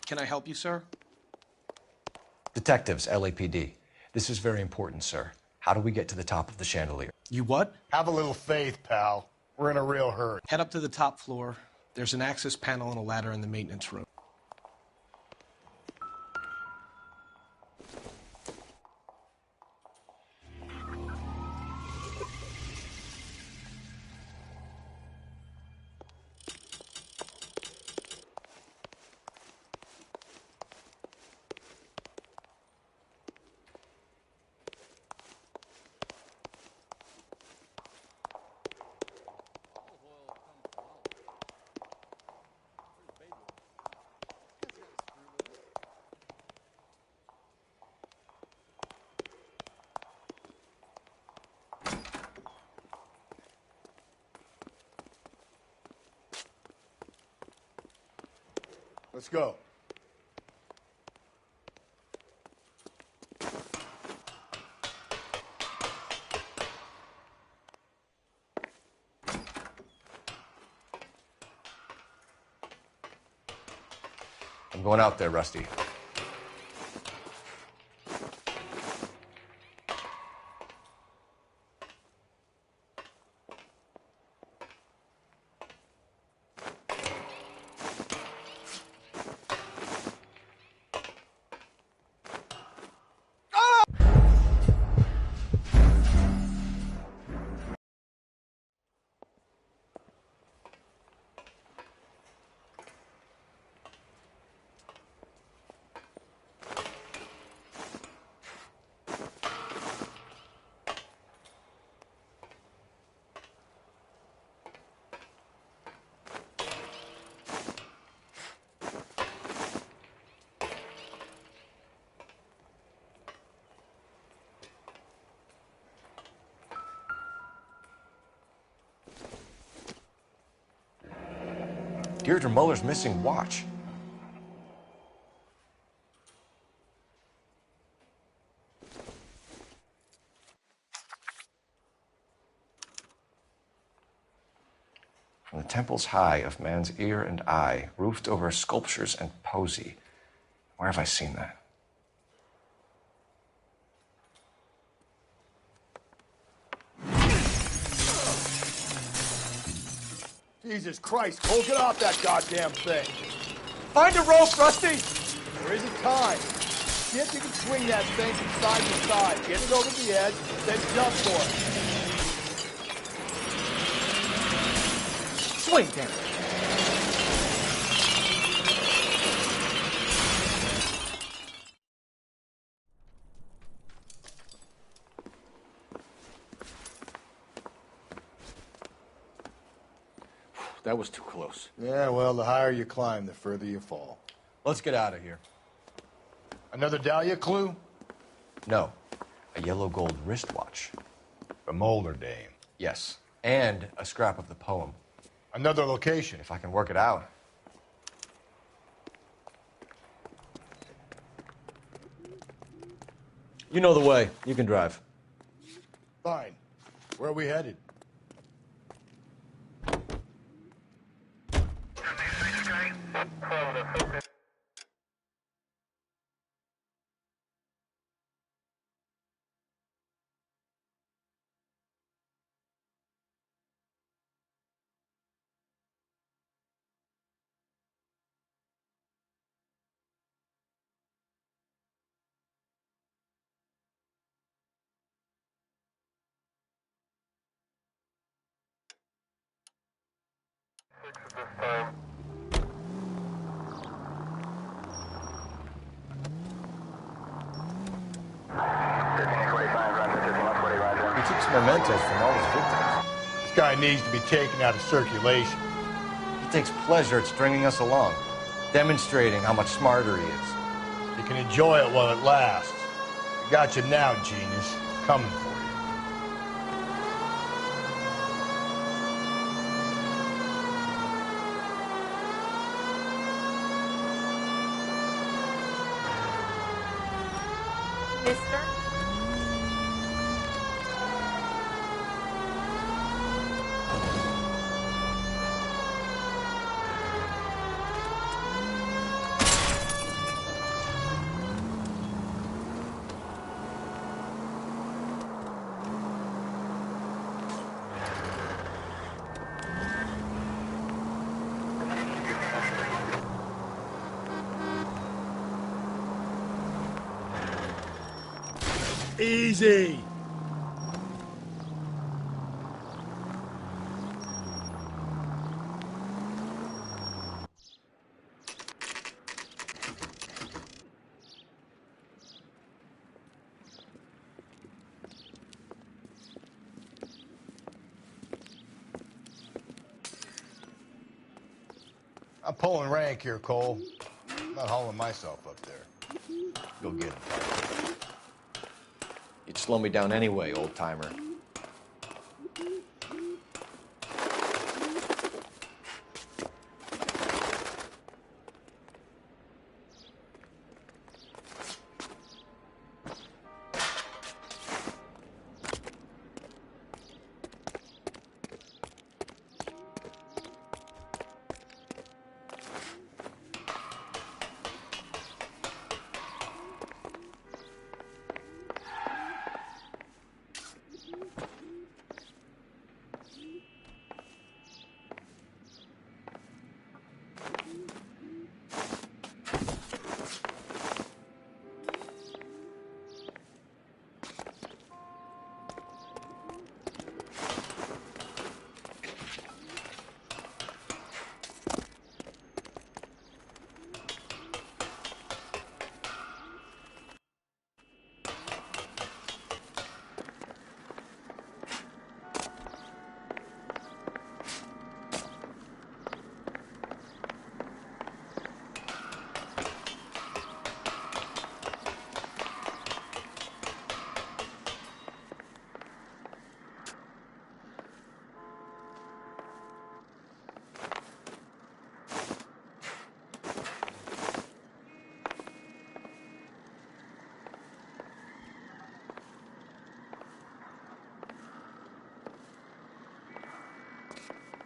Can I help you, sir? Detectives, LAPD. This is very important, sir. How do we get to the top of the chandelier? You what? Have a little faith, pal. We're in a real hurry. Head up to the top floor. There's an access panel and a ladder in the maintenance room. Let's go. I'm going out there, Rusty. Deirdre Muller's missing watch. From the temples high of man's ear and eye, roofed over sculptures and poesy. Where have I seen that? Jesus Christ, Cole, get off that goddamn thing. Find a rope, Rusty! There isn't time. See if you can swing that thing from side to side. Get it over the edge, then jump for it. Swing, damn it. that was too close. Yeah, well, the higher you climb, the further you fall. Let's get out of here. Another Dahlia clue? No. A yellow gold wristwatch. A Molder dame. Yes. And a scrap of the poem. Another location. If I can work it out. You know the way. You can drive. Fine. Where are we headed? He took some mementos from all his victims. This guy needs to be taken out of circulation. He takes pleasure at stringing us along, demonstrating how much smarter he is. You can enjoy it while it lasts. I got you now, genius. Coming for you. Mister? Easy. I'm pulling rank here, Cole. I'm not hauling myself up there. Go get him. You'd slow me down anyway, old-timer.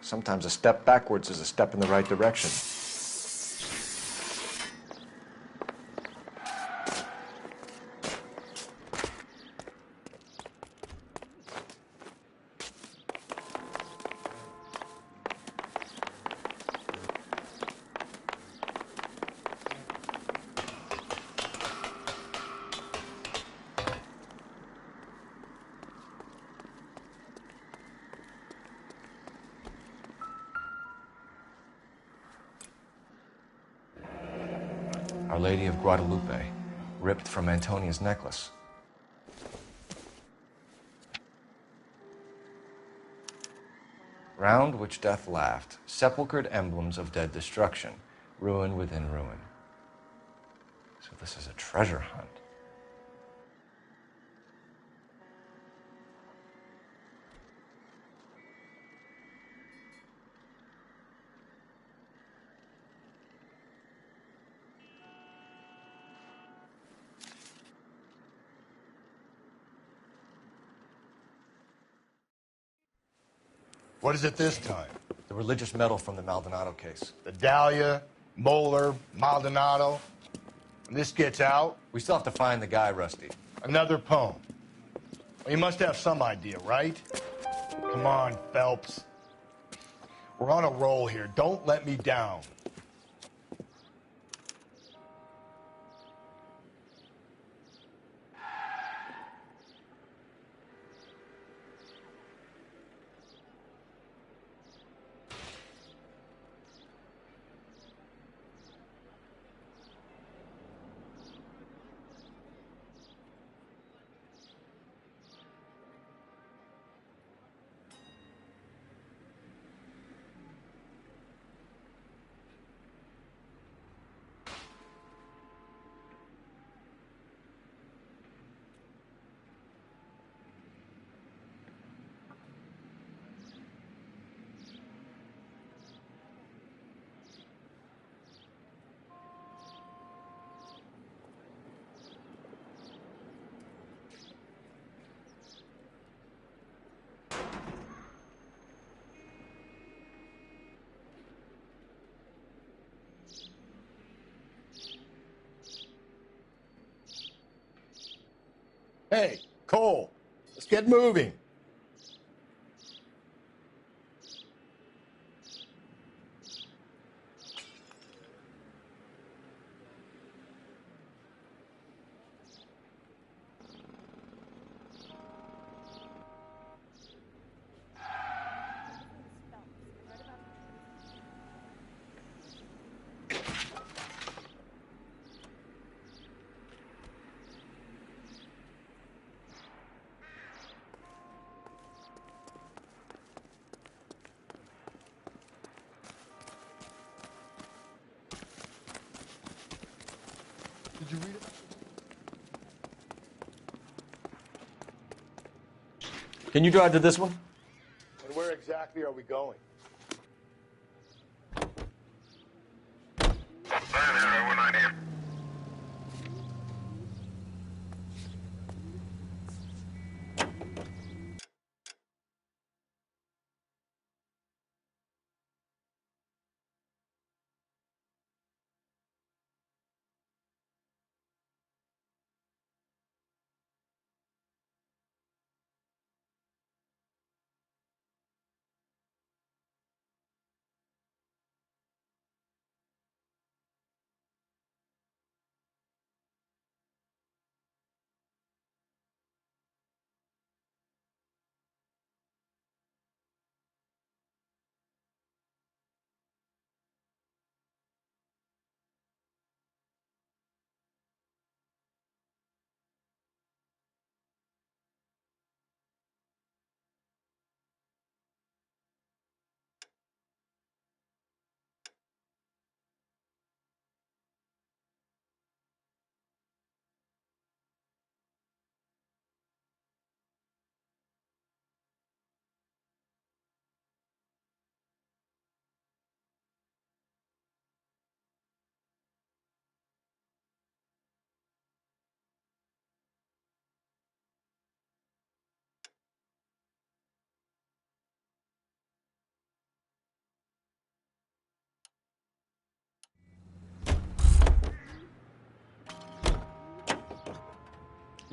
Sometimes a step backwards is a step in the right direction. Our Lady of Guadalupe, ripped from Antonia's necklace. round which death laughed, sepulchred emblems of dead destruction, ruin within ruin. So this is a treasure hunt. What is it this time? The religious medal from the Maldonado case. The Dahlia, Moeller, Maldonado. When this gets out... We still have to find the guy, Rusty. Another poem. Well, you must have some idea, right? Come on, Phelps. We're on a roll here. Don't let me down. Hey, Cole, let's get moving. Did you read it? Can you drive to this one? And where exactly are we going?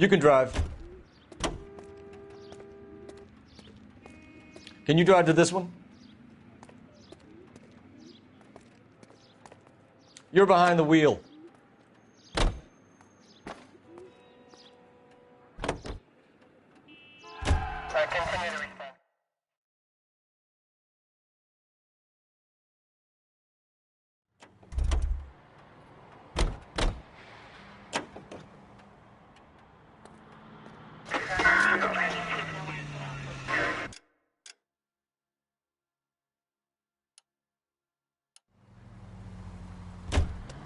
You can drive. Can you drive to this one? You're behind the wheel.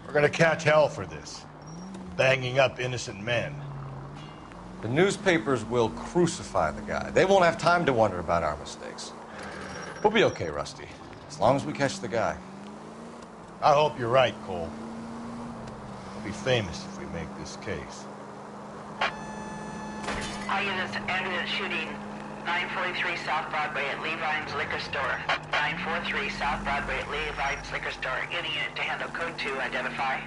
We're gonna catch hell for this. Banging up innocent men. The newspapers will crucify the guy. They won't have time to wonder about our mistakes. We'll be okay, Rusty, as long as we catch the guy. I hope you're right, Cole. We'll be famous if we make this case. All units, ambulance shooting 943 South Broadway at Levine's Liquor Store. 943 South Broadway at Levine's Liquor Store. Any unit to handle code 2, identify.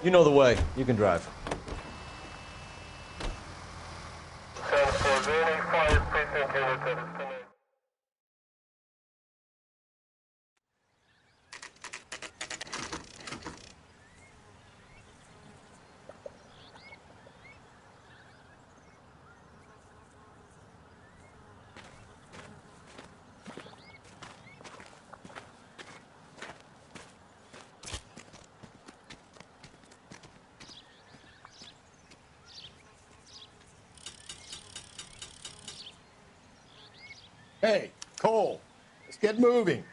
You know the way. You can drive. Hey, Cole, let's get moving.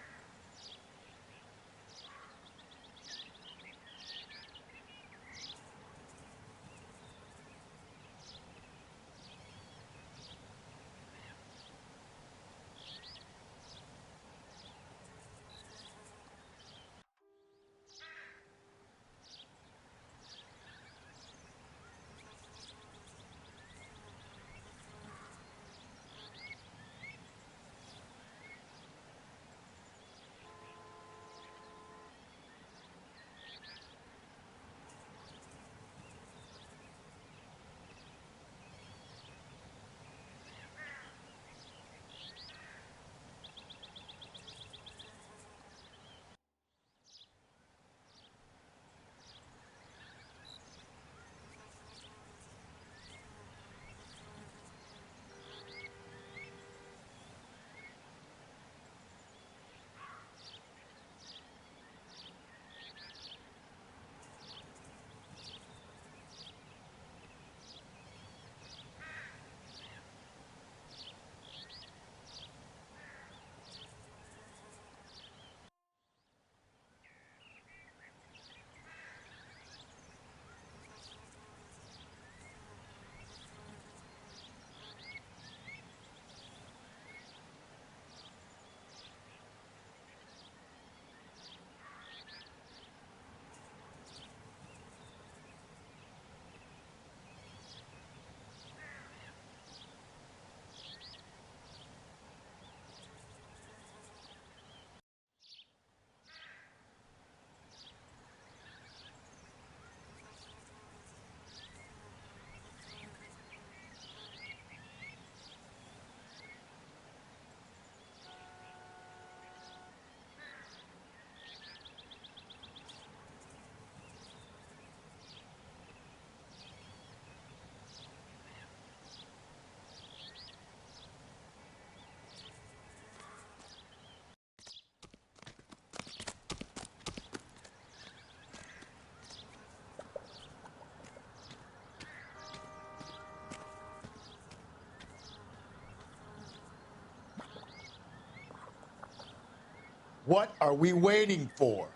What are we waiting for?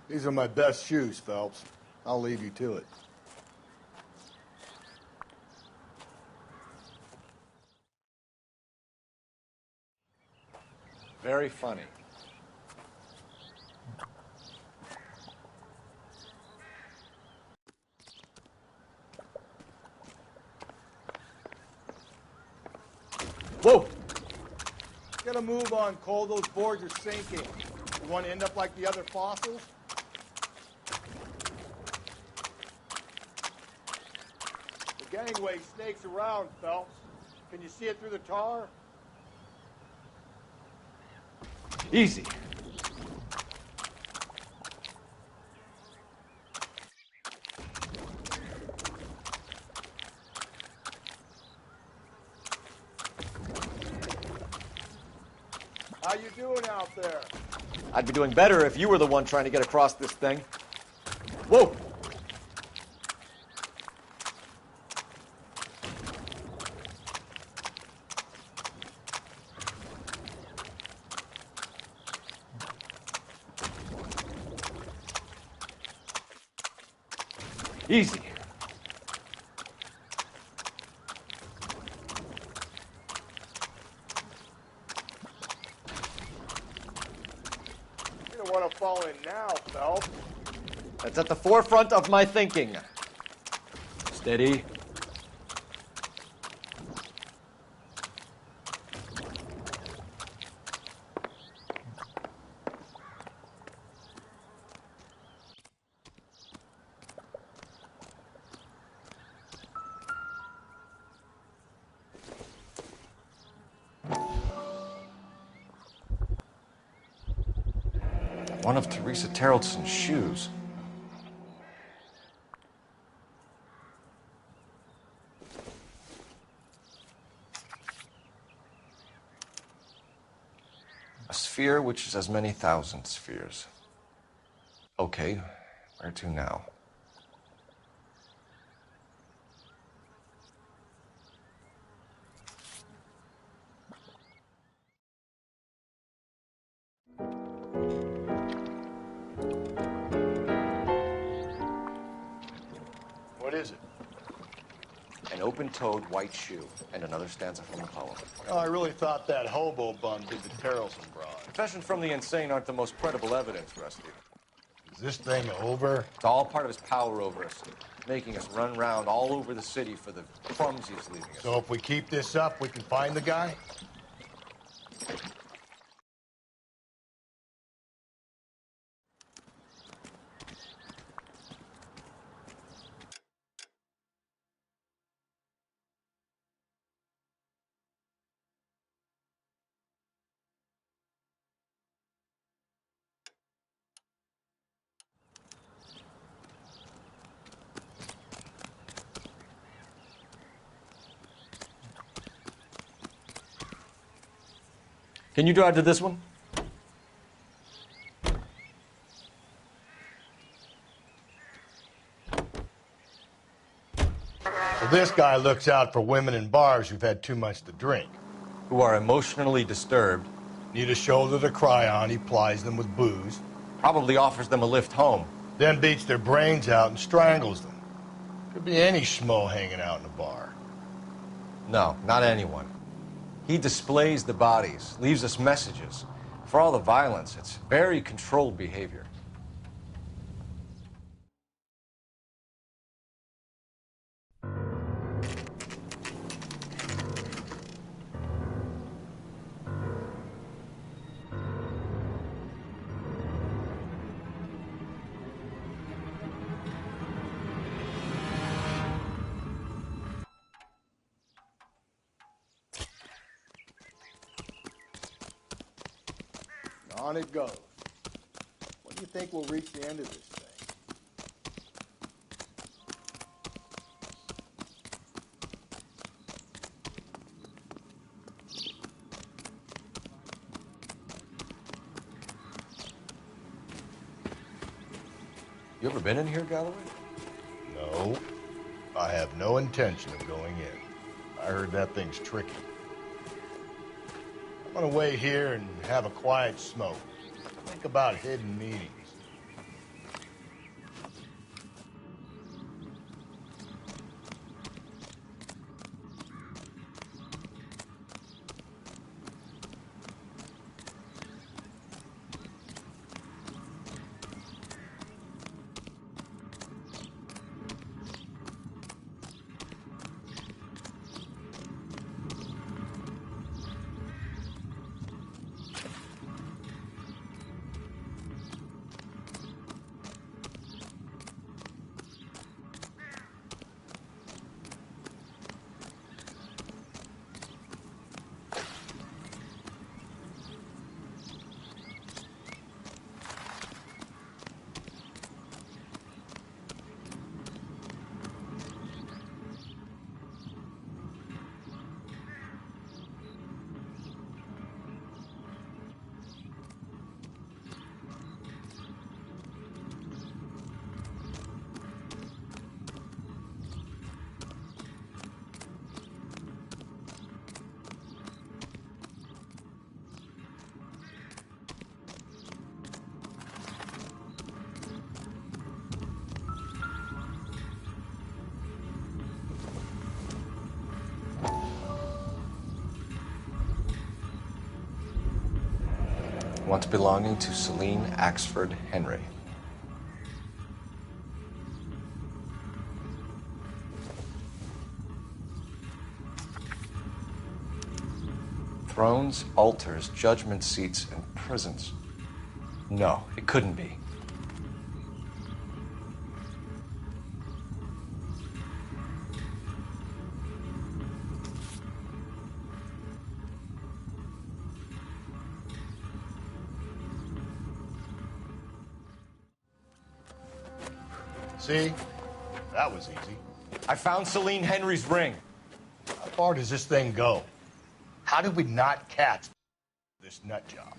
These are my best shoes, Phelps. I'll leave you to it. Very funny. Whoa! Get a move on, Cole. Those boards are sinking. You want to end up like the other fossils? The gangway snakes around, Phelps. Can you see it through the tar? Easy. How you doing out there? I'd be doing better if you were the one trying to get across this thing. Whoa! Easy. You don't want to fall It's at the forefront of my thinking. Steady. One of Teresa Terrelson's shoes. A sphere which is as many thousand spheres. Okay, where to now? What is it? An open-toed white shoe, and another stanza from the poem. Oh, I really thought that hobo bum did the Terrelson broad. Confessions from the insane aren't the most credible evidence, Rusty. Is this thing over? It's all part of his power over us, making us run round all over the city for the crumbs he's leaving us. So if we keep this up, we can find the guy? Can you drive to this one? So this guy looks out for women in bars who've had too much to drink. Who are emotionally disturbed. Need a shoulder to cry on, he plies them with booze. Probably offers them a lift home. Then beats their brains out and strangles them. Could be any schmo hanging out in a bar. No, not anyone. He displays the bodies, leaves us messages. For all the violence, it's very controlled behavior. On it goes. When do you think we'll reach the end of this thing? You ever been in here, Galloway? No. I have no intention of going in. I heard that thing's tricky. I'm gonna wait here and have a quiet smoke. Think about hidden meanings. Once belonging to Celine Axford Henry. Thrones, altars, judgment seats, and prisons. No, it couldn't be. See? That was easy. I found Celine Henry's ring. How far does this thing go? How did we not catch this nut job?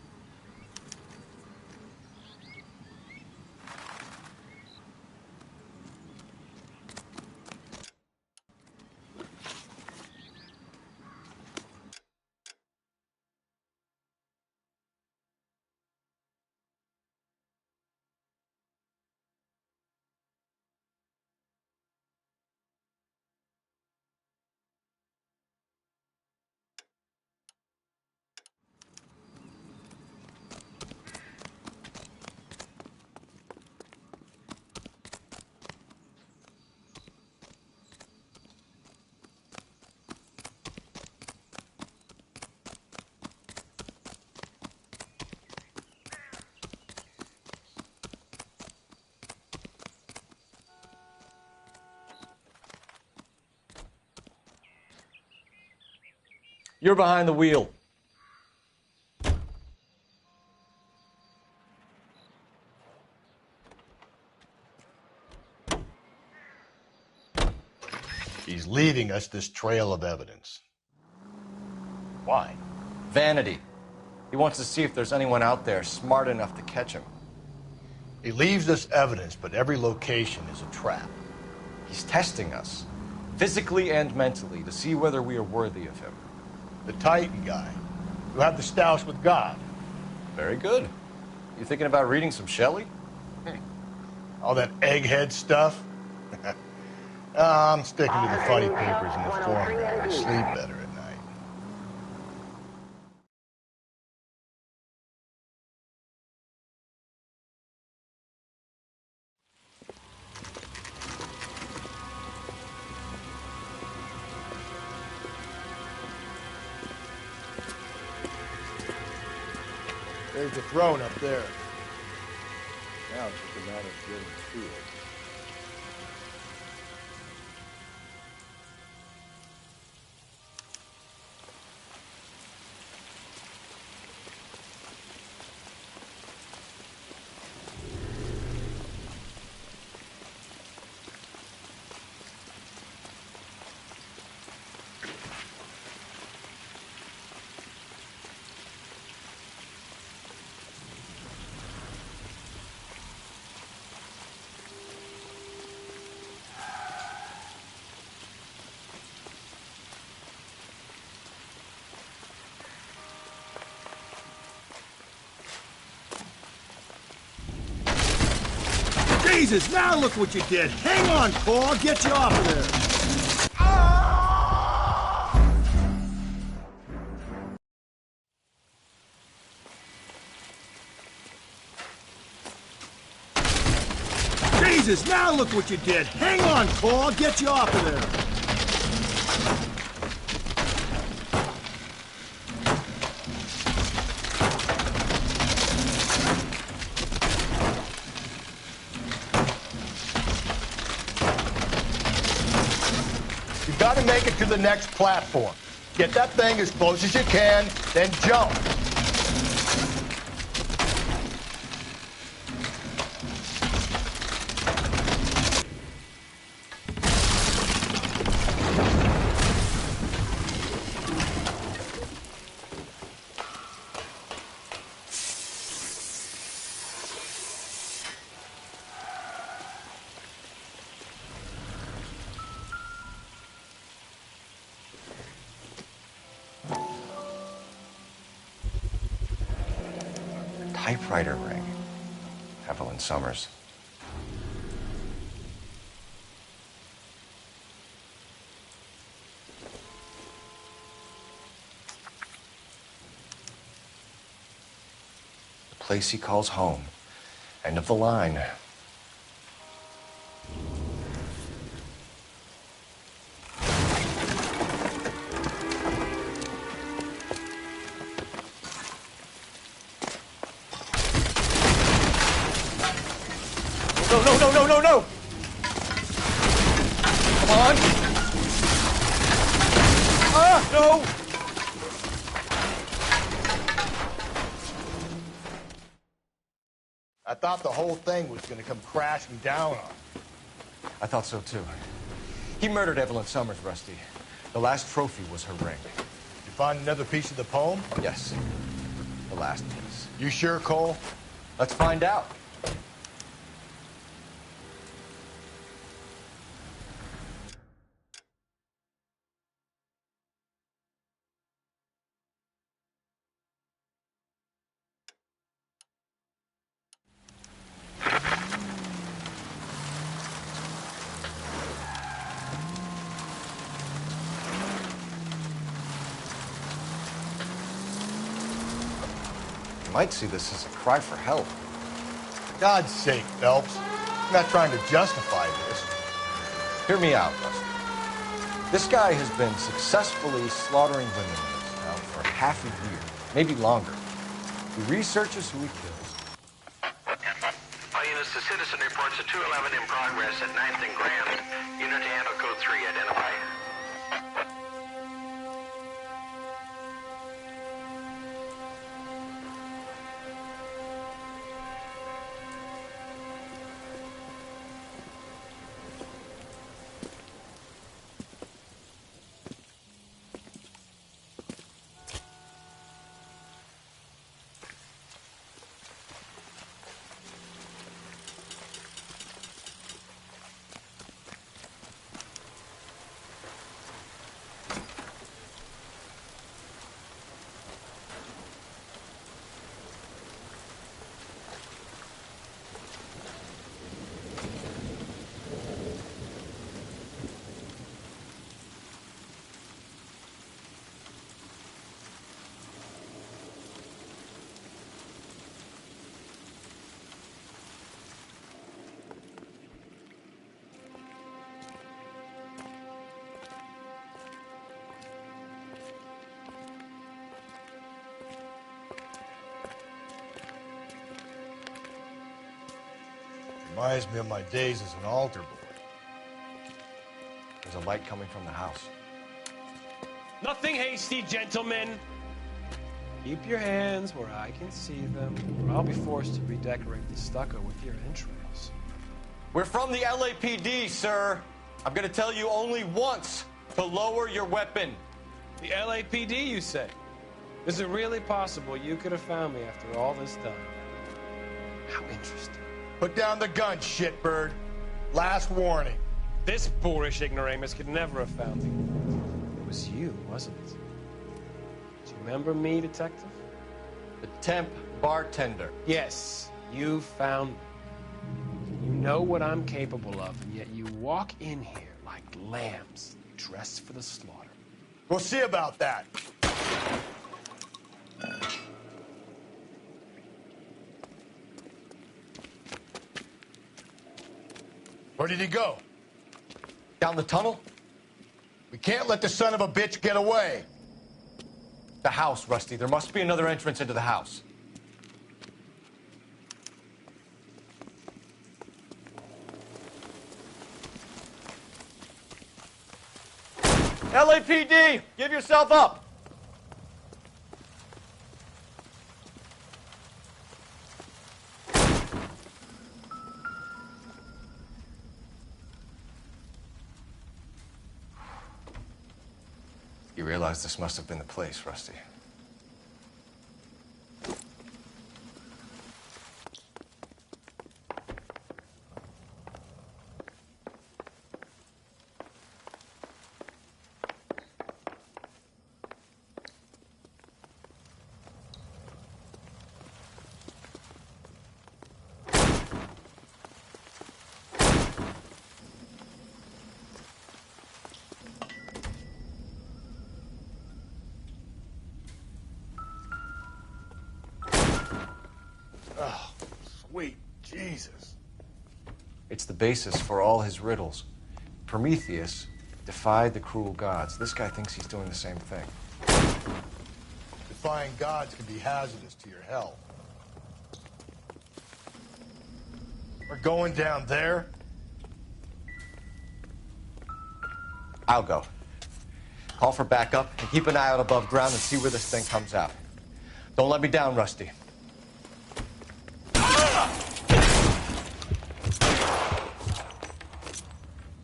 You're behind the wheel. He's leaving us this trail of evidence. Why? Vanity. He wants to see if there's anyone out there smart enough to catch him. He leaves us evidence, but every location is a trap. He's testing us, physically and mentally, to see whether we are worthy of him. The Titan guy. You have the stoush with God. Very good. You thinking about reading some Shelley? All that egghead stuff? I'm sticking to the funny papers and the forum. I sleep better at night. There's the throne up there. Now it's just a matter of getting to it. Jesus, now look what you did. Hang on, Cole. I'll get you off of there. Jesus, now look what you did. Hang on, Cole. I'll get you off of there. Got to make it to the next platform. Get that thing as close as you can, then jump. Typewriter ring. Evelyn Summers. The place he calls home. End of the line. no, no, no, no, no! Come on! Ah, no! I thought the whole thing was going to come crashing down on him. I thought so, too. He murdered Evelyn Summers, Rusty. The last trophy was her ring. You find another piece of the poem? Yes. The last piece. You sure, Cole? Let's find out. Might see this as a cry for help. For God's sake, Phelps. I'm not trying to justify this. Hear me out, Rusty. This guy has been successfully slaughtering women in this town for half a year, maybe longer. He researches who he kills. All units, the citizen reports a 211 in progress at 9th and Grand. Unit to handle code 3, identify. Reminds me of my days as an altar boy. There's a light coming from the house. Nothing hasty, gentlemen. Keep your hands where I can see them, or I'll be forced to redecorate the stucco with your entrails. We're from the LAPD, sir. I'm gonna tell you only once to lower your weapon. The LAPD, you say? Is it really possible you could have found me after all this time? How interesting. Put down the gun, shitbird. Last warning. This boorish ignoramus could never have found me. It was you, wasn't it? Do you remember me, detective? The temp bartender. Yes, you found me. You know what I'm capable of, and yet you walk in here like lambs dressed for the slaughter. We'll see about that. Where did he go? Down the tunnel? We can't let the son of a bitch get away. The house, Rusty. There must be another entrance into the house. LAPD, give yourself up. You realize this must have been the place, Rusty. Oh, sweet Jesus. It's the basis for all his riddles. Prometheus defied the cruel gods. This guy thinks he's doing the same thing. Defying gods can be hazardous to your health. We're going down there. I'll go. Call for backup and keep an eye out above ground and see where this thing comes out. Don't let me down, Rusty.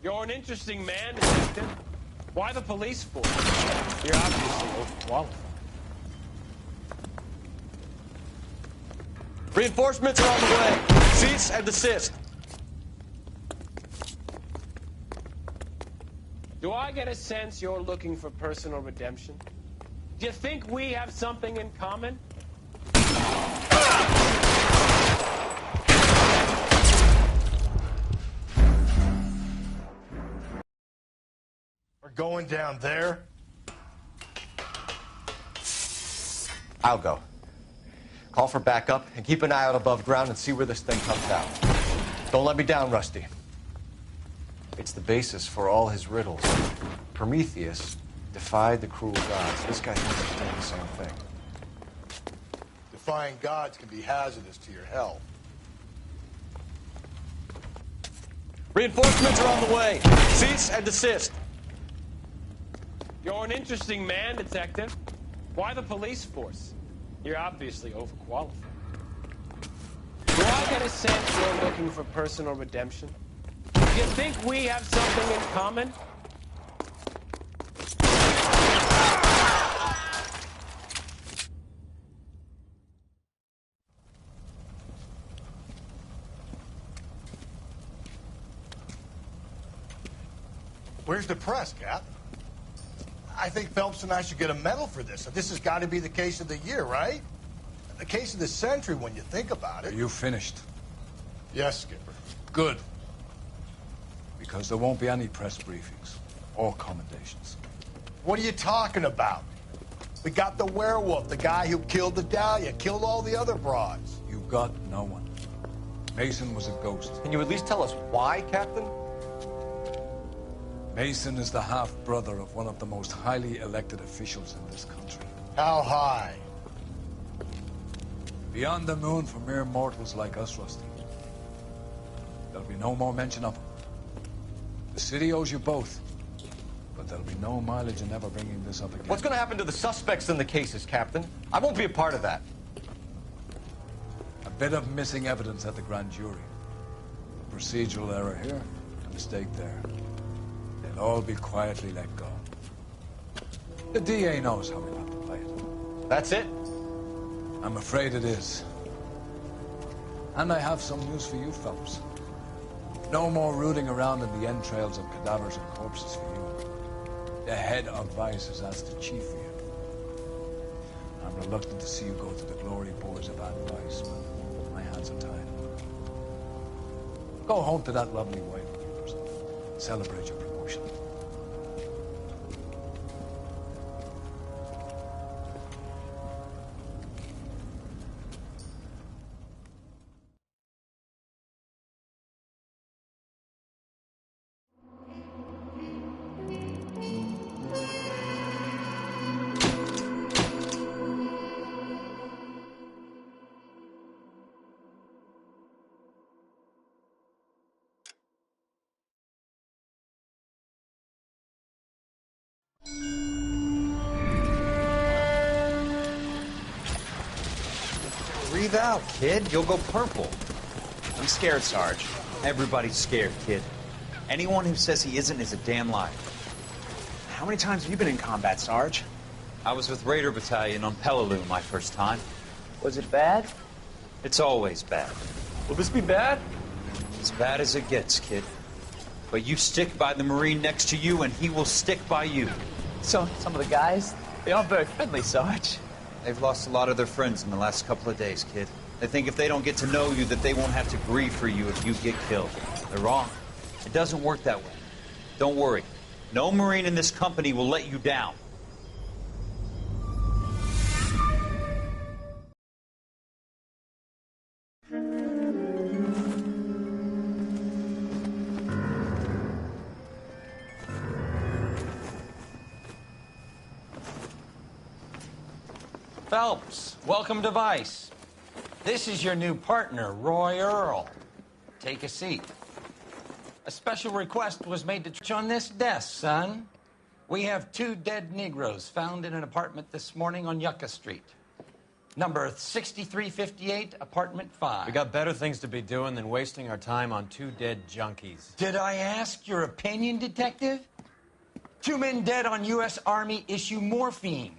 You're an interesting man, detective. Why the police force? You're obviously overqualified. Reinforcements are on the way. Cease and desist. Do I get a sense you're looking for personal redemption? Do you think we have something in common? We're going down there. I'll go. Call for backup and keep an eye out above ground and see where this thing comes out. Don't let me down, Rusty. It's the basis for all his riddles. Prometheus defied the cruel gods. This guy thinks he's doing the same thing. Defying gods can be hazardous to your health. Reinforcements are on the way. Cease and desist. You're an interesting man, detective. Why the police force? You're obviously overqualified. Do I get a sense you're looking for personal redemption? Do you think we have something in common? Where's the press, Cap? I think Phelps and I should get a medal for this. This has got to be the case of the year, right? The case of the century when you think about it. Are you finished? Yes, Skipper. Good. Because there won't be any press briefings or commendations. What are you talking about? We got the werewolf, the guy who killed the Dahlia, killed all the other broads. You got no one. Mason was a ghost. Can you at least tell us why, Captain? Mason is the half-brother of one of the most highly elected officials in this country. How high? Beyond the moon for mere mortals like us, Rusty. There'll be no more mention of him. The city owes you both. But there'll be no mileage in ever bringing this up again. What's going to happen to the suspects in the cases, Captain? I won't be a part of that. A bit of missing evidence at the grand jury. A procedural error here, a mistake there. They'll all be quietly let go. The DA knows how we'll have to play it. That's it? I'm afraid it is. And I have some news for you, Phelps. No more rooting around in the entrails of cadavers and corpses for you. The head of Vice has asked the chief for you. I'm reluctant to see you go to the glory boards of Vice, but my hands are tied. Go home to that lovely wife of yours and celebrate your promotion. Breathe out, kid. You'll go purple. I'm scared, Sarge. Everybody's scared, kid. Anyone who says he isn't is a damn liar. How many times have you been in combat, Sarge? I was with Raider Battalion on Peleliu my first time. Was it bad? It's always bad. Will this be bad? As bad as it gets, kid. But you stick by the Marine next to you, and he will stick by you. So, some of the guys, they aren't very friendly, Sarge. They've lost a lot of their friends in the last couple of days, kid. They think if they don't get to know you, that they won't have to grieve for you if you get killed. They're wrong. It doesn't work that way. Don't worry. No Marine in this company will let you down. Phelps, welcome to Vice. This is your new partner, Roy Earl. Take a seat. A special request was made to on this desk, son. We have 2 dead Negroes found in an apartment this morning on Yucca Street. Number 6358, apartment 5. We got better things to be doing than wasting our time on 2 dead junkies. Did I ask your opinion, detective? 2 men dead on U.S. Army issue morphine.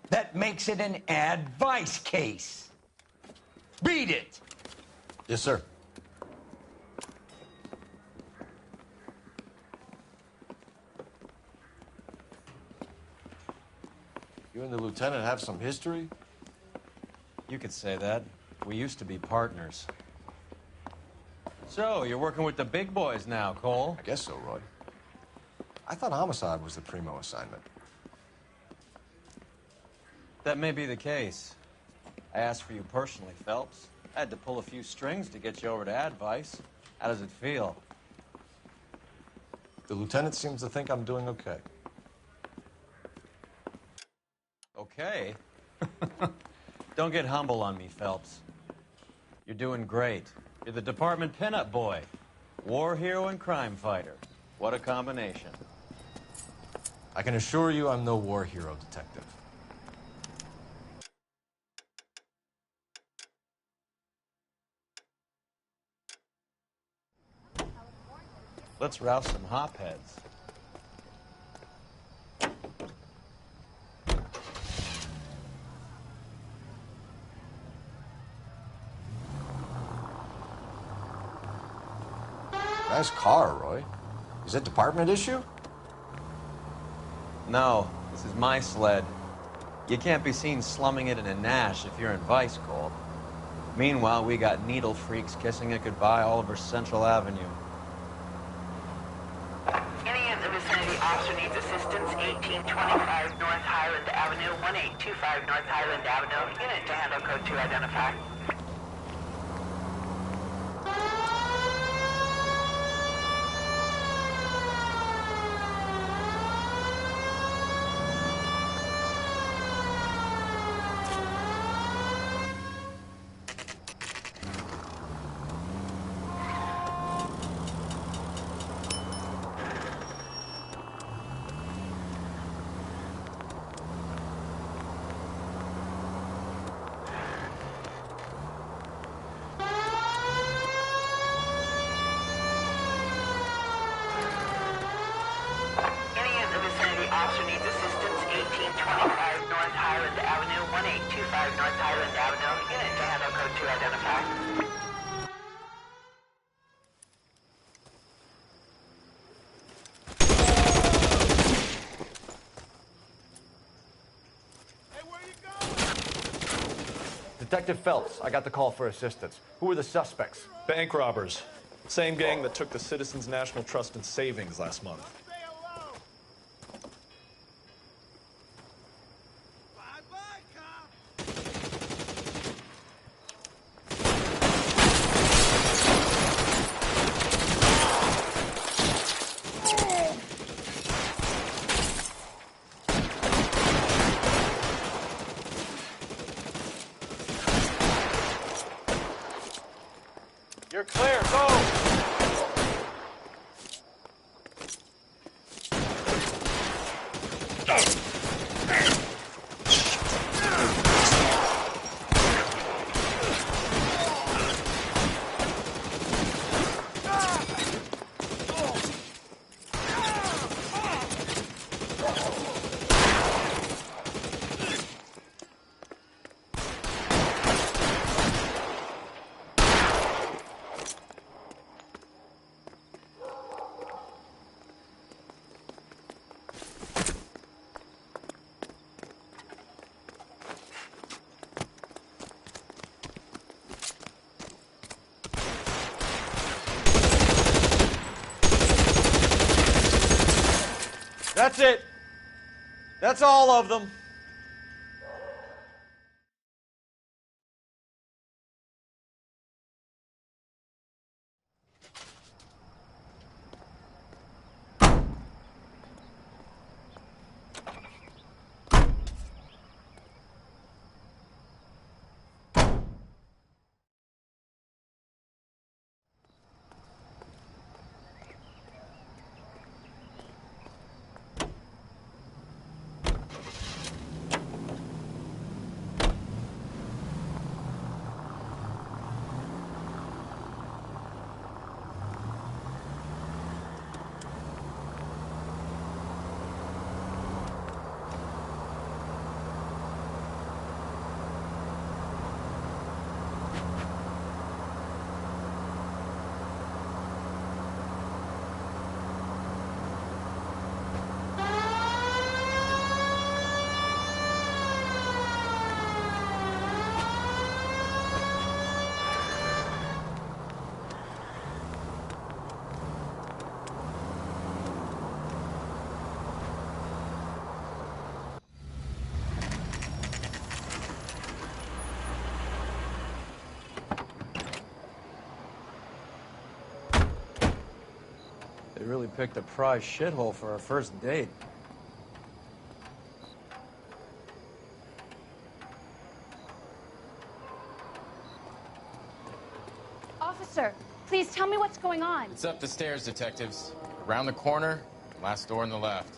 That makes it an advice case. Read it. Yes, sir. You and the lieutenant have some history? You could say that. We used to be partners. So, you're working with the big boys now, Cole? I guess so, Roy. I thought homicide was the primo assignment. That may be the case. I asked for you personally, Phelps. I had to pull a few strings to get you over to advice. How does it feel? The lieutenant seems to think I'm doing okay. Okay? Don't get humble on me, Phelps. You're doing great. You're the department pinup boy. War hero and crime fighter. What a combination. I can assure you I'm no war hero, detective. Let's rouse some hopheads. Nice car, Roy. Is it department issue? No, this is my sled. You can't be seen slumming it in a Nash if you're in vice, Cole. Meanwhile, we got needle freaks kissing it goodbye all over Central Avenue. Any in the vicinity officer needs assistance, 1825 North Highland Avenue, 1825 North Highland Avenue. Unit to handle code 2 identify. Officer needs assistance, 1825 North Highland Avenue, 1825 North Highland Avenue. Unit to handle code 2 identify. Detective Phelps, I got the call for assistance. Who are the suspects? Bank robbers. Same gang that took the Citizens National Trust and Savings last month. You're clear, go! That's it. That's all of them. You really picked a prize shithole for our first date. Officer, please tell me what's going on. It's up the stairs, detectives. Around the corner, last door on the left.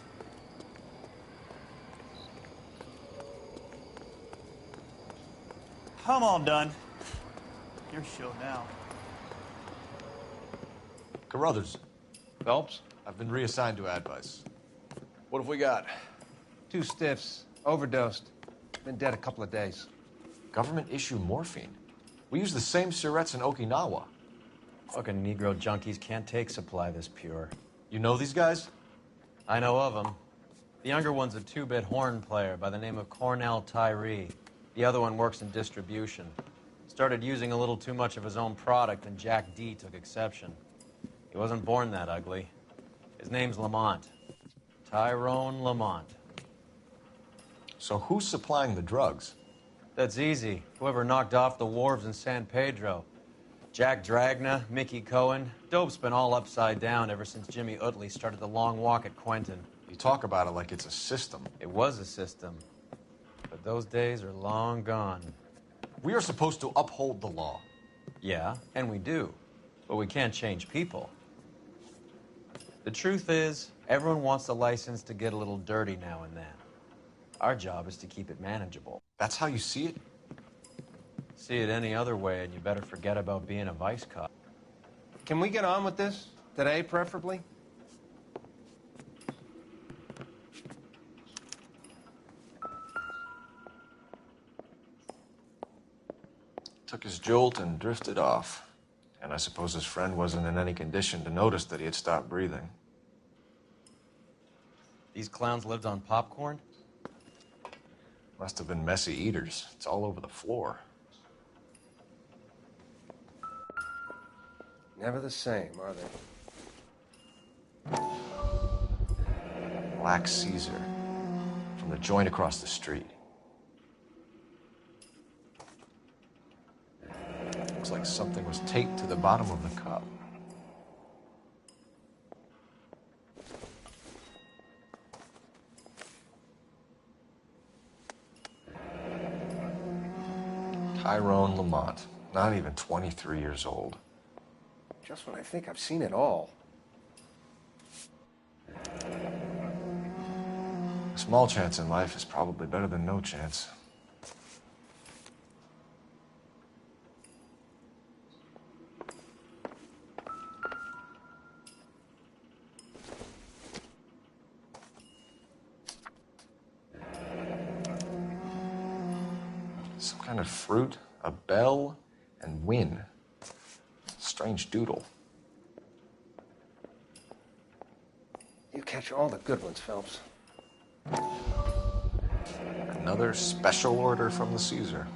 I'm all done. Your show now. Carruthers, Phelps? I've been reassigned to Advice. What have we got? 2 stiffs. Overdosed. Been dead a couple of days. Government issue morphine. We use the same syrettes in Okinawa. Fucking Negro junkies can't take supply this pure. You know these guys? I know of them. The younger one's a 2-bit horn player by the name of Cornell Tyree. The other one works in distribution. Started using a little too much of his own product, and Jack D took exception. He wasn't born that ugly. His name's Lamont. Tyrone Lamont. So who's supplying the drugs? That's easy. Whoever knocked off the wharves in San Pedro. Jack Dragna, Mickey Cohen. Dope's been all upside down ever since Jimmy Utley started the long walk at Quentin. You talk about it like it's a system. It was a system. But those days are long gone. We are supposed to uphold the law. Yeah, and we do. But we can't change people. The truth is, everyone wants a license to get a little dirty now and then. Our job is to keep it manageable. That's how you see it? See it any other way, and you better forget about being a vice cop. Can we get on with this? Today, preferably? Took his jolt and drifted off. And I suppose his friend wasn't in any condition to notice that he had stopped breathing. These clowns lived on popcorn? Must have been messy eaters. It's all over the floor. Never the same, are they? Black Caesar. From the joint across the street. Looks like something was taped to the bottom of the cup. Tyrone Lamont, not even 23 years old. Just when I think I've seen it all. A small chance in life is probably better than no chance. Some kind of fruit, a bell, and win. Strange doodle. You catch all the good ones, Phelps. Another special order from the Caesar.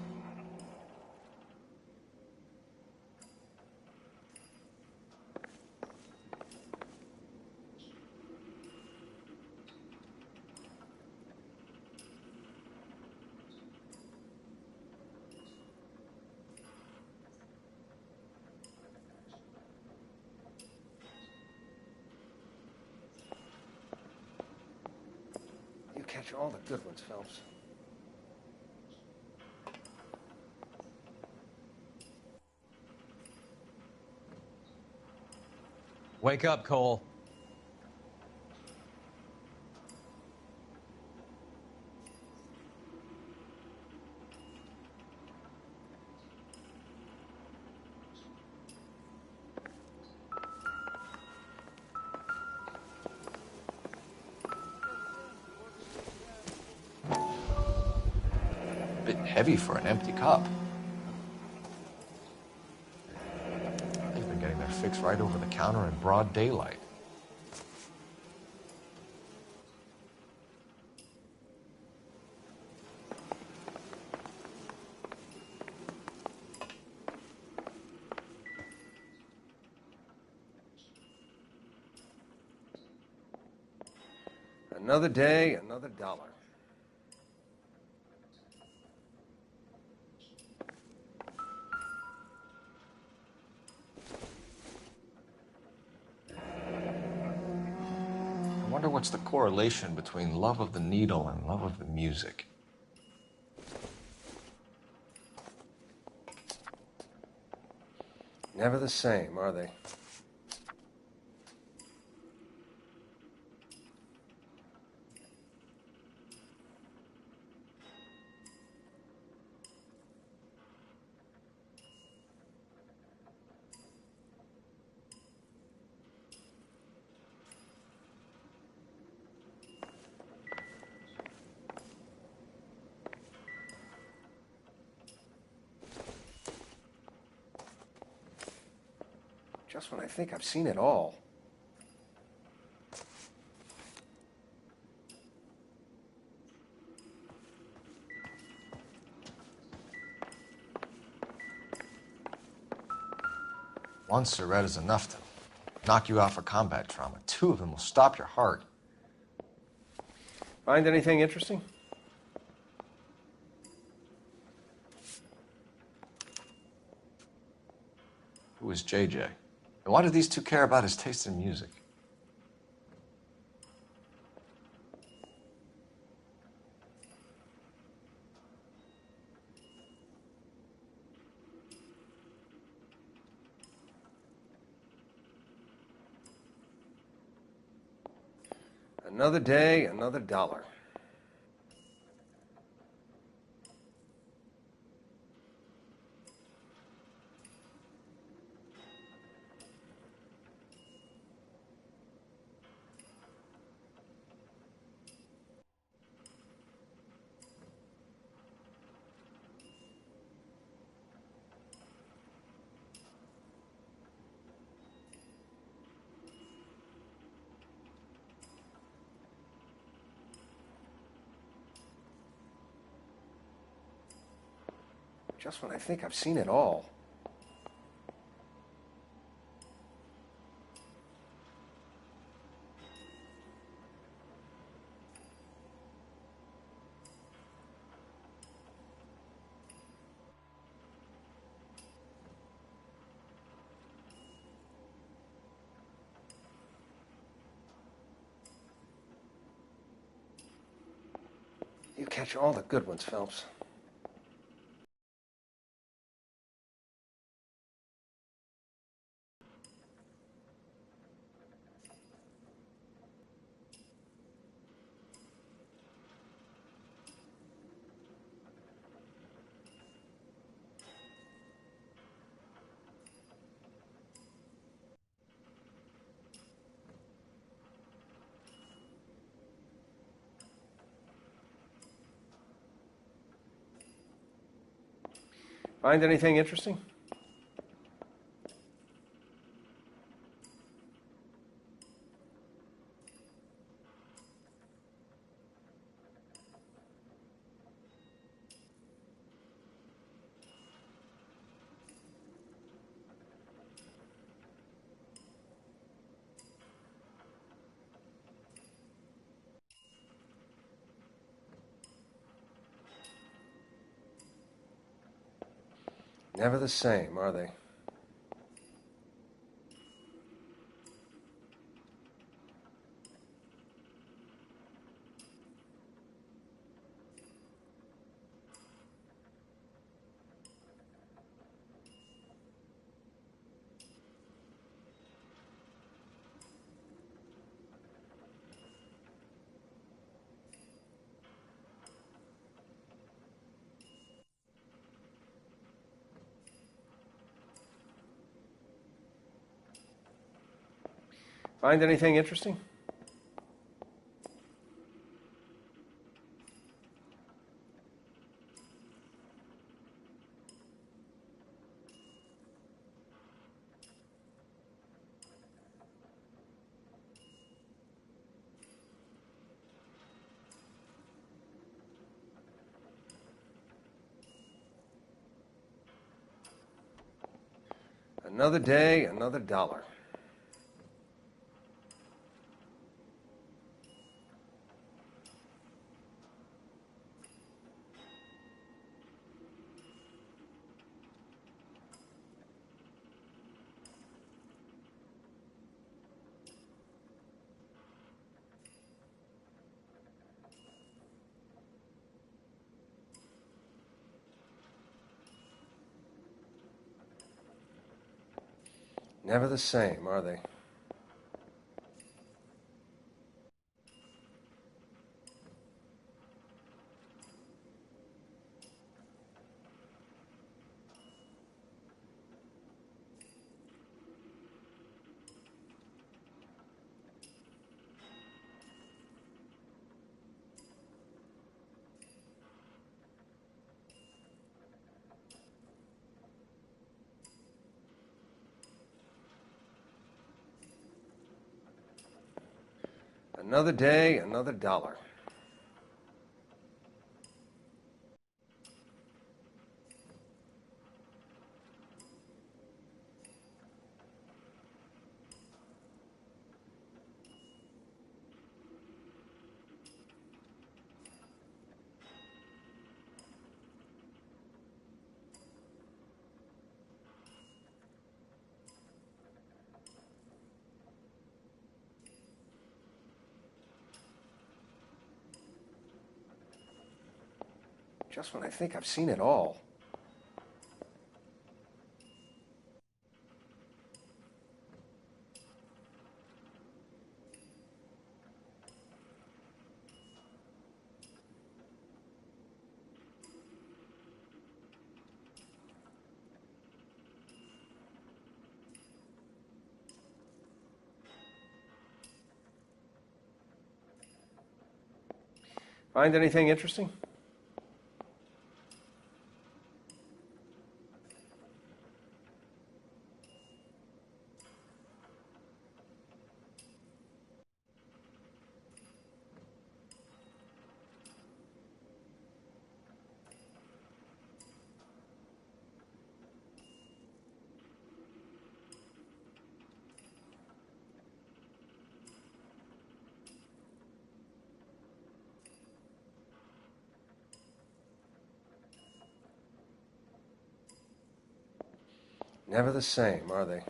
You catch all the good ones, Phelps. Wake up, Cole. Bit heavy for an empty cup. They've been getting their fix right over the counter in broad daylight. Another day, another dollar. wonder what's the correlation between love of the needle and love of the music. Never the same, are they? Just when I think I've seen it all. One cigarette is enough to knock you out for combat trauma. Two of them will stop your heart. Find anything interesting? Who is JJ? And why do these two care about his taste in music? Another day, another dollar. Just when I think I've seen it all. You catch all the good ones, Phelps. Find anything interesting? Never the same, are they? Find anything interesting? Another day, another dollar. Never the same, are they? Another day, another dollar. Just when I think I've seen it all. Find anything interesting? Never the same, are they?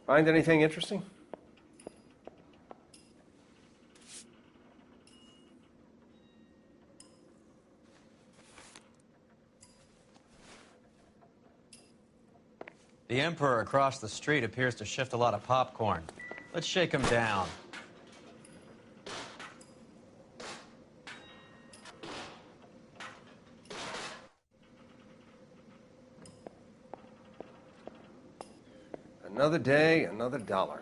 Find anything interesting? The Emperor across the street appears to shift a lot of popcorn. Let's shake him down. Another day, another dollar.